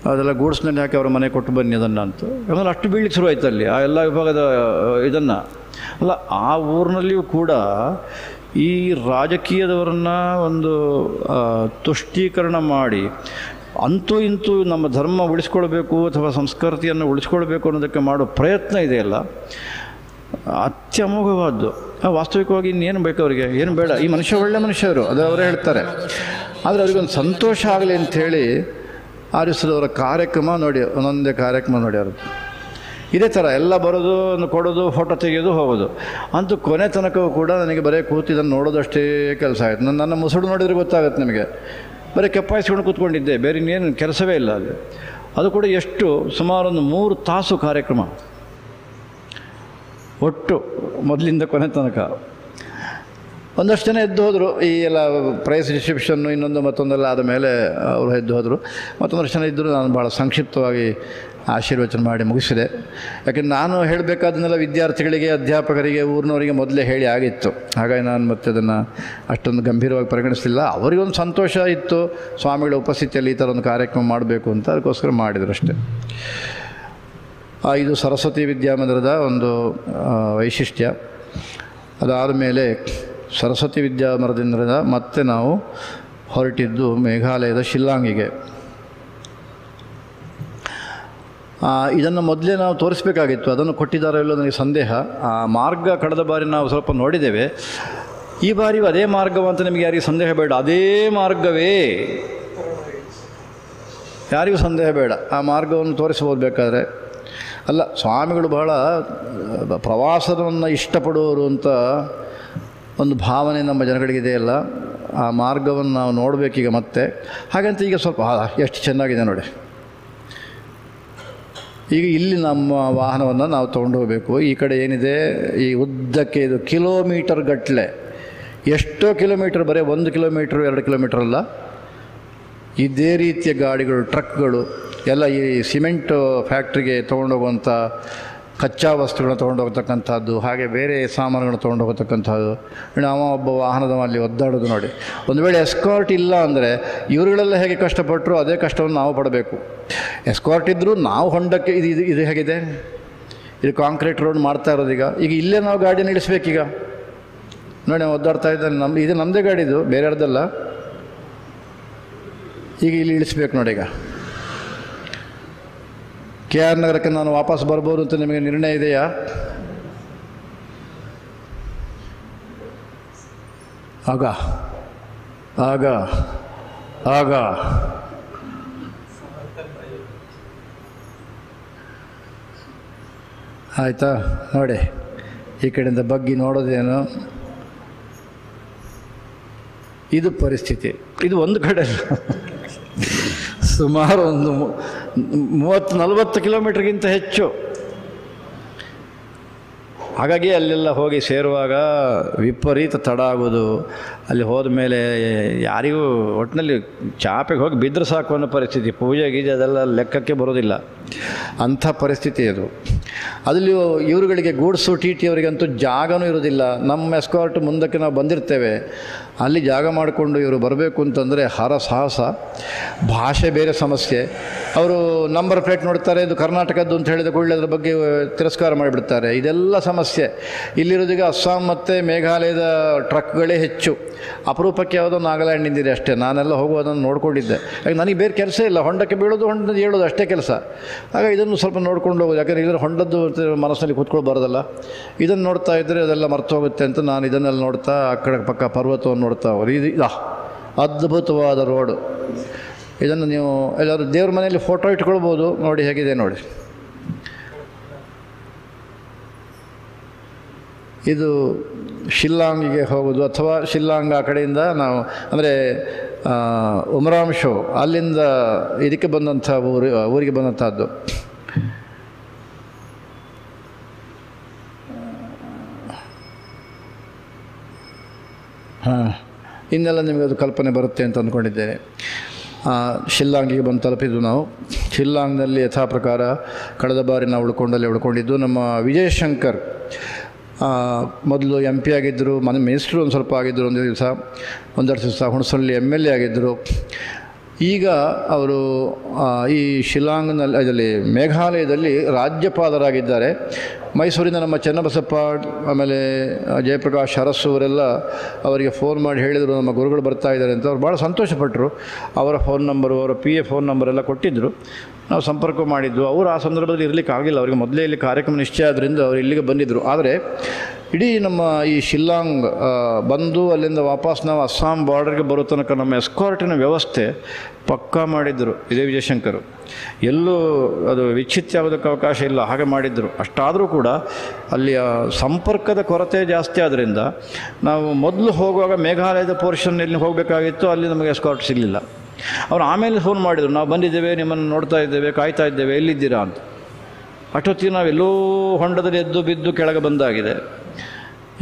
ಅದೆಲ್ಲ ಗೂಡ್ಸ್ನಲ್ಲಿ ಹಾಕಿ ಅವರ ಮನೆ ಕೊಟ್ಟು ಬನ್ನಿ ಅದನ್ನು ಅಂತ. ಆಮೇಲೆ ಅಷ್ಟು ಬೀಳಲಿಕ್ಕೆ ಶುರುವಾಯ್ತು ಅಲ್ಲಿ ಆ ಎಲ್ಲ ವಿಭಾಗದ ಇದನ್ನು. ಅಲ್ಲ, ಆ ಊರಿನಲ್ಲಿಯೂ ಕೂಡ ಈ ರಾಜಕೀಯದವರನ್ನು ಒಂದು ತುಷ್ಟೀಕರಣ ಮಾಡಿ, ಅಂತೂ ಇಂತೂ ನಮ್ಮ ಧರ್ಮ ಉಳಿಸ್ಕೊಳ್ಬೇಕು ಅಥವಾ ಸಂಸ್ಕೃತಿಯನ್ನು ಉಳಿಸ್ಕೊಳ್ಬೇಕು ಅನ್ನೋದಕ್ಕೆ ಮಾಡೋ ಪ್ರಯತ್ನ ಇದೆಯಲ್ಲ, ಅತ್ಯಮೋಘವಾದ್ದು. ವಾಸ್ತವಿಕವಾಗಿ ಇನ್ನೇನು ಬೇಕು ಅವರಿಗೆ? ಏನು ಬೇಡ. ಈ ಮನುಷ್ಯ ಒಳ್ಳೆ ಮನುಷ್ಯರು, ಅದು ಅವರೇ ಹೇಳ್ತಾರೆ. ಆದರೆ ಅವರಿಗೊಂದು ಸಂತೋಷ ಆಗಲಿ ಅಂಥೇಳಿ ಆರಿಸಿದವರ ಕಾರ್ಯಕ್ರಮ ನೋಡಿ, ಒಂದೊಂದೇ ಕಾರ್ಯಕ್ರಮ ನೋಡಿ ಅವರು ಇದೇ ಥರ ಎಲ್ಲ ಬರೋದು, ಕೊಡೋದು, ಫೋಟೋ ತೆಗೆಯೋದು, ಹೋಗೋದು. ಅಂತೂ ಕೊನೆ ತನಕವೂ ಕೂಡ ನನಗೆ ಬರೀ ಕೂತಿದ್ದನ್ನು ನೋಡೋದಷ್ಟೇ ಕೆಲಸ ಆಯಿತು. ನನ್ನ ಮುಸುಡು ನೋಡಿದರೆ ಗೊತ್ತಾಗುತ್ತೆ ನಿಮಗೆ. ಬರೀ ಕೆಪ್ಪಾಯಿಸ್ಕೊಂಡು ಕೂತ್ಕೊಂಡಿದ್ದೆ, ಬೇರೆ ಇನ್ನೇನು ಕೆಲಸವೇ ಇಲ್ಲ ಅಲ್ಲಿ. ಅದು ಕೂಡ ಎಷ್ಟು, ಸುಮಾರೊಂದು 3 ತಾಸು ಕಾರ್ಯಕ್ರಮ ಒಟ್ಟು, ಮೊದಲಿಂದ ಕೊನೆ ತನಕ. ಒಂದಷ್ಟು ಜನ ಎದ್ದು ಹೋದರು. ಈ ಎಲ್ಲ ಪ್ರೈಸ್ ಡಿಸ್ಟ್ರಿಬ್ಯೂಷನ್ನು ಇನ್ನೊಂದು ಮತ್ತೊಂದೆಲ್ಲ ಆದ ಮೇಲೆ ಅವರು ಎದ್ದು ಹೋದರು. ಮತ್ತೊಂದಷ್ಟು ಜನ ಇದ್ದರು. ನಾನು ಭಾಳ ಸಂಕ್ಷಿಪ್ತವಾಗಿ ಆಶೀರ್ವಚನ ಮಾಡಿ ಮುಗಿಸಿದೆ. ಯಾಕೆಂದರೆ ನಾನು ಹೇಳಬೇಕಾದನ್ನೆಲ್ಲ ವಿದ್ಯಾರ್ಥಿಗಳಿಗೆ, ಅಧ್ಯಾಪಕರಿಗೆ, ಊರಿನವರಿಗೆ ಮೊದಲೇ ಹೇಳಿ ಆಗಿತ್ತು. ಹಾಗಾಗಿ ನಾನು ಮತ್ತೆ ಅದನ್ನು ಅಷ್ಟೊಂದು ಗಂಭೀರವಾಗಿ ಪರಿಗಣಿಸಲಿಲ್ಲ. ಅವರಿಗೊಂದು ಸಂತೋಷ ಇತ್ತು, ಸ್ವಾಮಿಗಳ ಉಪಸ್ಥಿತಿಯಲ್ಲಿ ಈ ಥರ ಒಂದು ಕಾರ್ಯಕ್ರಮ ಮಾಡಬೇಕು ಅಂತ, ಅದಕ್ಕೋಸ್ಕರ ಮಾಡಿದರು ಅಷ್ಟೇ. ಇದು ಸರಸ್ವತಿ ವಿದ್ಯಾಮಂದಿರದ ಒಂದು ವೈಶಿಷ್ಟ್ಯ. ಅದಾದ ಮೇಲೆ ಸರಸ್ವತಿ ವಿದ್ಯಾಮಂದಿರದಿಂದ ಮತ್ತೆ ನಾವು ಹೊರಟಿದ್ದು ಮೇಘಾಲಯದ ಶಿಲ್ಲಾಂಗಿಗೆ. ಇದನ್ನು ಮೊದಲೇ ನಾವು ತೋರಿಸಬೇಕಾಗಿತ್ತು, ಅದನ್ನು ಕೊಟ್ಟಿದ್ದಾರೋ ಇಲ್ಲೋ ನನಗೆ ಸಂದೇಹ. ಆ ಮಾರ್ಗ ಕಳೆದ ಬಾರಿ ನಾವು ಸ್ವಲ್ಪ ನೋಡಿದ್ದೇವೆ. ಈ ಬಾರಿಯೂ ಅದೇ ಮಾರ್ಗವಂತ ನಿಮಗೆ ಯಾರಿಗೆ ಸಂದೇಹ ಬೇಡ, ಅದೇ ಮಾರ್ಗವೇ. ಯಾರಿಗೂ ಸಂದೇಹ ಬೇಡ, ಆ ಮಾರ್ಗವನ್ನು ತೋರಿಸ್ಬೋದು ಬೇಕಾದರೆ. ಅಲ್ಲ, ಸ್ವಾಮಿಗಳು ಬಹಳ ಪ್ರವಾಸವನ್ನು ಇಷ್ಟಪಡುವವರು ಅಂತ ಒಂದು ಭಾವನೆ ನಮ್ಮ ಜನಗಳಿಗಿದೆಯಲ್ಲ, ಆ ಮಾರ್ಗವನ್ನು ನಾವು ನೋಡಬೇಕೀಗ ಮತ್ತೆ. ಹಾಗಂತ ಈಗ ಸ್ವಲ್ಪ ಎಷ್ಟು ಚೆನ್ನಾಗಿದೆ ನೋಡಿ. ಈಗ ಇಲ್ಲಿ ನಮ್ಮ ವಾಹನವನ್ನು ನಾವು ತೊಗೊಂಡು ಹೋಗಬೇಕು. ಈ ಕಡೆ ಏನಿದೆ, ಈ ಉದ್ದಕ್ಕೆ ಇದು ಕಿಲೋಮೀಟರ್ ಗಟ್ಟಲೆ, ಎಷ್ಟೋ ಕಿಲೋಮೀಟರ್, ಬರೀ 1 ಕಿಲೋಮೀಟ್ರು 2 ಕಿಲೋಮೀಟ್ರ್ ಅಲ್ಲ, ಇದೇ ರೀತಿಯ ಗಾಡಿಗಳು, ಟ್ರಕ್ಗಳು ಎಲ್ಲ ಈ ಸಿಮೆಂಟ್ ಫ್ಯಾಕ್ಟ್ರಿಗೆ ತೊಗೊಂಡೋಗುವಂಥ ಕಚ್ಚಾ ವಸ್ತುಗಳನ್ನ ತೊಗೊಂಡೋಗ್ತಕ್ಕಂಥದ್ದು, ಹಾಗೆ ಬೇರೆ ಸಾಮಾನುಗಳನ್ನ ತೊಗೊಂಡೋಗತಕ್ಕಂಥದ್ದು. ನಾವು ಒಬ್ಬ ವಾಹನದ ಅಲ್ಲಿ ಒದ್ದಾಡೋದು ನೋಡಿ. ಒಂದು ವೇಳೆ ಎಸ್ಕಾರ್ಟ್ ಇಲ್ಲ ಅಂದರೆ ಇವರುಗಳೆಲ್ಲ ಹೇಗೆ ಕಷ್ಟಪಟ್ಟರು ಅದೇ ಕಷ್ಟವನ್ನು ನಾವು ಪಡಬೇಕು. ಎಸ್ಕಾರ್ಟ್ ಇದ್ದರೂ ನಾವು ಹೊಂಡಕ್ಕೆ ಇದು ಹೇಗಿದೆ, ಇದು ಕಾಂಕ್ರೀಟ್ ರೋಡ್ ಮಾಡ್ತಾ ಇರೋದು. ಈಗ ಇಲ್ಲೇ ನಾವು ಗಾಡಿ ನಿಲ್ಲಿಸ್ಬೇಕೀಗ ನೋಡಿ. ನಾವು ಒದ್ದಾಡ್ತಾ ಇದ್ದಾನೆ, ಇದು ನಮ್ಮದೇ ಗಾಡಿ, ಇದು ಬೇರೆ ಯಾರ್ದಲ್ಲ. ಈಗ ಇಲ್ಲಿ ಇಳಿಸ್ಬೇಕು ನೋಡಿ. ಈಗ KR ನಗರಕ್ಕೆ ನಾನು ವಾಪಸ್ ಬರ್ಬೋದು ಅಂತ ನಿಮಗೆ ನಿರ್ಣಯ ಇದೆಯಾ? ಆಗ ಆಗ ಆಗ ಆಯಿತಾ ನೋಡಿ. ಈ ಕಡೆಯಿಂದ ಬಗ್ಗಿ ನೋಡೋದೇನು, ಇದು ಪರಿಸ್ಥಿತಿ. ಇದು ಒಂದು ಕಡೆ ಸುಮಾರು ಒಂದು 30-40 ಕಿಲೋಮೀಟ್ರಿಗಿಂತ ಹೆಚ್ಚು. ಹಾಗಾಗಿ ಅಲ್ಲೆಲ್ಲ ಹೋಗಿ ಸೇರುವಾಗ ವಿಪರೀತ ತಡ ಆಗೋದು. ಅಲ್ಲಿ ಹೋದ ಮೇಲೆ ಯಾರಿಗೂ ಒಟ್ಟಿನಲ್ಲಿ ಚಾಪೆಗೆ ಹೋಗಿ ಬಿದ್ದರೆ ಸಾಕು ಅನ್ನೋ ಪರಿಸ್ಥಿತಿ. ಪೂಜೆ ಗೀಜೆ ಅದೆಲ್ಲ ಲೆಕ್ಕಕ್ಕೆ ಬರೋದಿಲ್ಲ, ಅಂಥ ಪರಿಸ್ಥಿತಿ ಅದು. ಅದರಲ್ಲಿ ಇವರುಗಳಿಗೆ ಗೂಡ್ಸು TT ಅವರಿಗಂತೂ ಜಾಗನೂ ಇರೋದಿಲ್ಲ. ನಮ್ಮ ಎಸ್ಕಾರ್ಟ್ ಮುಂದಕ್ಕೆ ನಾವು ಬಂದಿರ್ತೇವೆ, ಅಲ್ಲಿ ಜಾಗ ಮಾಡಿಕೊಂಡು ಇವರು ಬರಬೇಕು ಅಂತಂದರೆ ಹರಸಾಹಸ. ಭಾಷೆ ಬೇರೆ ಸಮಸ್ಯೆ. ಅವರು ನಂಬರ್ ಪ್ಲೇಟ್ ನೋಡ್ತಾರೆ, ಇದು ಕರ್ನಾಟಕದ್ದು ಅಂತ ಹೇಳಿದ ಕೂಡಲೇ ಅದ್ರ ಬಗ್ಗೆ ತಿರಸ್ಕಾರ ಮಾಡಿಬಿಡ್ತಾರೆ. ಇದೆಲ್ಲ ಸಮಸ್ಯೆ. ಇಲ್ಲಿರೋದೀಗ ಅಸ್ಸಾಂ ಮತ್ತು ಮೇಘಾಲಯದ ಟ್ರಕ್ಗಳೇ ಹೆಚ್ಚು. ಅಪರೂಪಕ್ಕೆ ಯಾವುದೋ ನಾಗಾಲ್ಯಾಂಡಿಂದಿದೆ ಅಷ್ಟೇ. ನಾನೆಲ್ಲ ಹೋಗುವುದನ್ನು ನೋಡ್ಕೊಂಡಿದ್ದೆ. ಯಾಕೆ ನನಗೆ ಬೇರೆ ಕೆಲಸ ಇಲ್ಲ, ಹೊಂಡಕ್ಕೆ ಬೀಳೋದು, ಹೊಂಡದ ಹೇಳೋದು ಅಷ್ಟೇ ಕೆಲಸ. ಆಗ ಇದನ್ನು ಸ್ವಲ್ಪ ನೋಡ್ಕೊಂಡು ಹೋಗೋದು. ಯಾಕಂದರೆ ಇದರ ಹೊಂಡದ್ದು ಮನಸ್ಸಲ್ಲಿ ಕೂತ್ಕೊಳ್ಬಾರ್ದಲ್ಲ. ಇದನ್ನು ನೋಡ್ತಾ ಇದ್ದರೆ ಅದೆಲ್ಲ ಮರ್ತು ಹೋಗುತ್ತೆ ಅಂತ ನಾನು ಇದನ್ನೆಲ್ಲ ನೋಡ್ತಾ ಆ ಕಡೆ ಪಕ್ಕ ಪರ್ವತವನ್ನು ನೋಡ್ತಾ ಹೋಗಿ. ಇದು ಅದ್ಭುತವಾದ ರೋಡು. ಇದನ್ನು ನೀವು ಎಲ್ಲರೂ ದೇವ್ರ ಮನೆಯಲ್ಲಿ ಫೋಟೋ ಇಟ್ಕೊಳ್ಬೋದು. ನೋಡಿ ಹೇಗಿದೆ ನೋಡಿ. ಇದು ಶಿಲ್ಲಾಂಗಿಗೆ ಹೋಗೋದು, ಅಥವಾ ಶಿಲ್ಲಾಂಗ್ ಆ ಕಡೆಯಿಂದ ನಾವು ಅಂದರೆ ಉಮರಾಮ್ ಶೋ ಅಲ್ಲಿಂದ ಇದಕ್ಕೆ ಬಂದಂಥ ಊರಿಗೆ ಬಂದಂಥದ್ದು. ಇನ್ನೆಲ್ಲ ನಿಮಗೆ ಅದು ಕಲ್ಪನೆ ಬರುತ್ತೆ ಅಂತ ಅಂದ್ಕೊಂಡಿದ್ದೇನೆ. ಶಿಲ್ಲಾಂಗಿಗೆ ಬಂದು ತಲುಪಿದ್ದು ನಾವು. ಶಿಲ್ಲಾಂಗ್ನಲ್ಲಿ ಯಥಾ ಪ್ರಕಾರ ಕಳೆದ ಬಾರಿ ನಾವು ಉಳ್ಕೊಂಡಿದ್ದು. ನಮ್ಮ ವಿಜಯಶಂಕರ್ ಮೊದಲು MP ಆಗಿದ್ದರು, ಮಿನಿಸ್ಟ್ರು ಒಂದು ಸ್ವಲ್ಪ ಆಗಿದ್ದರು, ಒಂದೆರಡು ದಿವಸ ಹುಣಸಳ್ಳಿ MLA ಆಗಿದ್ದರು. ಈಗ ಅವರು ಈ ಶಿಲ್ಲಾಂಗ್ನಲ್ಲಿ ಇದರಲ್ಲಿ ಮೇಘಾಲಯದಲ್ಲಿ ರಾಜ್ಯಪಾಲರಾಗಿದ್ದಾರೆ. ಮೈಸೂರಿನ ನಮ್ಮ ಚೆನ್ನಬಸಪ್ಪ ಆಮೇಲೆ ಜಯಪ್ರಕಾಶ್ ಅರಸು ಅವರೆಲ್ಲ ಅವರಿಗೆ ಫೋನ್ ಮಾಡಿ ಹೇಳಿದರು, ನಮ್ಮ ಗುರುಗಳು ಬರ್ತಾ ಇದ್ದಾರೆ ಅಂತ. ಅವ್ರು ಭಾಳ ಸಂತೋಷಪಟ್ಟರು. ಅವರ ಫೋನ್ ನಂಬರು, ಅವರ PA ಫೋನ್ ನಂಬರ್ ಎಲ್ಲ ಕೊಟ್ಟಿದ್ದರು. ನಾವು ಸಂಪರ್ಕ ಮಾಡಿದ್ದು. ಅವರು ಆ ಸಂದರ್ಭದಲ್ಲಿ ಇರಲಿಕ್ಕೆ ಆಗಿಲ್ಲ, ಅವರಿಗೆ ಮೊದಲೇ ಇಲ್ಲಿ ಕಾರ್ಯಕ್ರಮ ನಿಶ್ಚಯ ಆದ್ದರಿಂದ ಅವರು ಇಲ್ಲಿಗೆ ಬಂದಿದ್ದರು. ಆದರೆ ಇಡೀ ನಮ್ಮ ಈ ಶಿಲ್ಲಾಂಗ್ ಬಂದು ಅಲ್ಲಿಂದ ವಾಪಸ್ ನಾವು ಅಸ್ಸಾಂ ಬಾರ್ಡರ್ಗೆ ಬರೋ ತನಕ ನಮ್ಮ ಎಸ್ಕಾರ್ಟಿನ ವ್ಯವಸ್ಥೆ ಪಕ್ಕಾ ಮಾಡಿದ್ದರು ಇದೇ ವಿಜಯಶಂಕರು. ಎಲ್ಲೂ ಅದು ವಿಚ್ಛಿತ್ಯ ಆಗೋದಕ್ಕೆ ಅವಕಾಶ ಇಲ್ಲ, ಹಾಗೆ ಮಾಡಿದ್ದರು. ಅಷ್ಟಾದರೂ ಕೂಡ ಅಲ್ಲಿಯ ಸಂಪರ್ಕದ ಕೊರತೆ ಜಾಸ್ತಿ ಆದ್ದರಿಂದ ನಾವು ಮೊದಲು ಹೋಗುವಾಗ ಮೇಘಾಲಯದ ಪೋರ್ಷನ್ನಲ್ಲಿ ಹೋಗಬೇಕಾಗಿತ್ತು, ಅಲ್ಲಿ ನಮಗೆ ಎಸ್ಕಾರ್ಟ್ ಸಿಗಲಿಲ್ಲ. ಅವರು ಆಮೇಲೆ ಫೋನ್ ಮಾಡಿದರು, ನಾವು ಬಂದಿದ್ದೇವೆ, ನಿಮ್ಮನ್ನು ನೋಡ್ತಾ ಇದ್ದೇವೆ, ಕಾಯ್ತಾ ಇದ್ದೇವೆ, ಎಲ್ಲಿದ್ದೀರಾ ಅಂತ. ಅಷ್ಟೊತ್ತಿಗೆ ನಾವೆಲ್ಲೋ ಹೊಂಡದಲ್ಲಿ ಎದ್ದು ಬಿದ್ದು ಕೆಳಗೆ ಬಂದಾಗಿದೆ.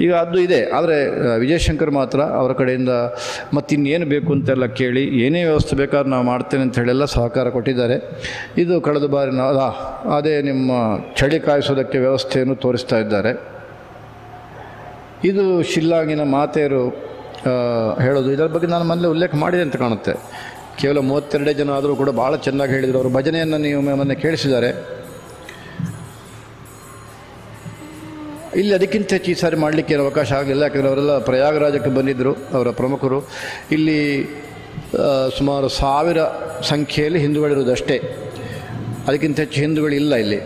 ಈಗ ಅದು ಇದೆ. ಆದರೆ ವಿಜಯಶಂಕರ್ ಮಾತ್ರ ಅವರ ಕಡೆಯಿಂದ ಮತ್ತಿನ್ನೇನು ಬೇಕು ಅಂತೆಲ್ಲ ಕೇಳಿ ಏನೇ ವ್ಯವಸ್ಥೆ ಬೇಕಾದ್ರೆ ನಾವು ಮಾಡ್ತೇನೆ ಅಂತ ಹೇಳೆಲ್ಲ ಸಹಕಾರ ಕೊಟ್ಟಿದ್ದಾರೆ. ಇದು ಕಳೆದ ಬಾರಿ ಅದೇ ನಿಮ್ಮ ಚಳಿ ಕಾಯಿಸೋದಕ್ಕೆ ವ್ಯವಸ್ಥೆಯನ್ನು ತೋರಿಸ್ತಾ ಇದ್ದಾರೆ. ಇದು ಶಿಲ್ಲಾಂಗಿನ ಮಾತೆಯರು ಹೇಳೋದು. ಇದರ ಬಗ್ಗೆ ನಾನು ಮೊದಲೇ ಉಲ್ಲೇಖ ಮಾಡಿದೆ ಅಂತ ಕಾಣುತ್ತೆ. ಕೇವಲ 32 ಜನ ಆದರೂ ಕೂಡ ಭಾಳ ಚೆನ್ನಾಗಿ ಹೇಳಿದರು. ಅವರು ಭಜನೆಯನ್ನು ನೀವು ಮೊನ್ನೆ ಕೇಳಿಸಿದ್ದಾರೆ. ಇಲ್ಲಿ ಅದಕ್ಕಿಂತ ಹೆಚ್ಚು ಈ ಸಾರಿ ಮಾಡಲಿಕ್ಕೆ ಏನು ಅವಕಾಶ ಆಗಲಿಲ್ಲ. ಯಾಕಂದರೆ ಅವರೆಲ್ಲ ಪ್ರಯಾಗರಾಜಕ್ಕೆ ಬಂದಿದ್ದರು, ಅವರ ಪ್ರಮುಖರು. ಇಲ್ಲಿ ಸುಮಾರು 1000 ಸಂಖ್ಯೆಯಲ್ಲಿ ಹಿಂದೂಗಳಿರೋದಷ್ಟೇ, ಅದಕ್ಕಿಂತ ಹೆಚ್ಚು ಹಿಂದೂಗಳಿಲ್ಲ ಇಲ್ಲಿ.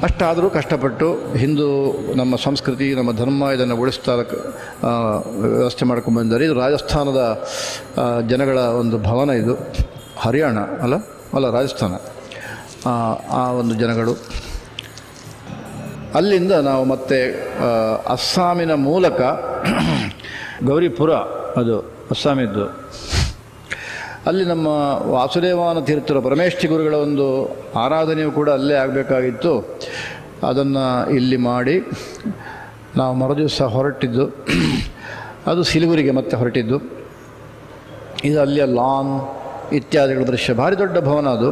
ಅಷ್ಟಾದರೂ ಕಷ್ಟಪಟ್ಟು ಹಿಂದೂ ನಮ್ಮ ಸಂಸ್ಕೃತಿ, ನಮ್ಮ ಧರ್ಮ ಇದನ್ನು ಉಳಿಸ್ತಾ ವ್ಯವಸ್ಥೆ ಮಾಡ್ಕೊಂಡು ಬಂದಿದ್ದಾರೆ. ಇದು ರಾಜಸ್ಥಾನದ ಜನಗಳ ಒಂದು ಭವನ. ಇದು ಹರಿಯಾಣ ಅಲ್ಲ, ಅಲ್ಲ ರಾಜಸ್ಥಾನ, ಆ ಒಂದು ಜನಗಳು. ಅಲ್ಲಿಂದ ನಾವು ಮತ್ತೆ ಅಸ್ಸಾಮಿನ ಮೂಲಕ ಗೌರಿಪುರ, ಅದು ಅಸ್ಸಾಮಿದ್ದು, ಅಲ್ಲಿ ನಮ್ಮ ವಾಸುದೇವಾನ ತೀರ್ಥರ ಪರಮೇಷ್ಠಿ ಗುರುಗಳ ಒಂದು ಆರಾಧನೆಯು ಕೂಡ ಅಲ್ಲೇ ಆಗಬೇಕಾಗಿತ್ತು. ಅದನ್ನು ಇಲ್ಲಿ ಮಾಡಿ ನಾವು ಮರುದಿವಸ ಹೊರಟಿದ್ದು. ಅದು ಸಿಲಿಗುರಿಗೆ ಮತ್ತೆ ಹೊರಟಿದ್ದು. ಇದು ಅಲ್ಲಿಯ ಲಾನ್ ಇತ್ಯಾದಿಗಳ ದೃಶ್ಯ. ಭಾರಿ ದೊಡ್ಡ ಭವನ ಅದು.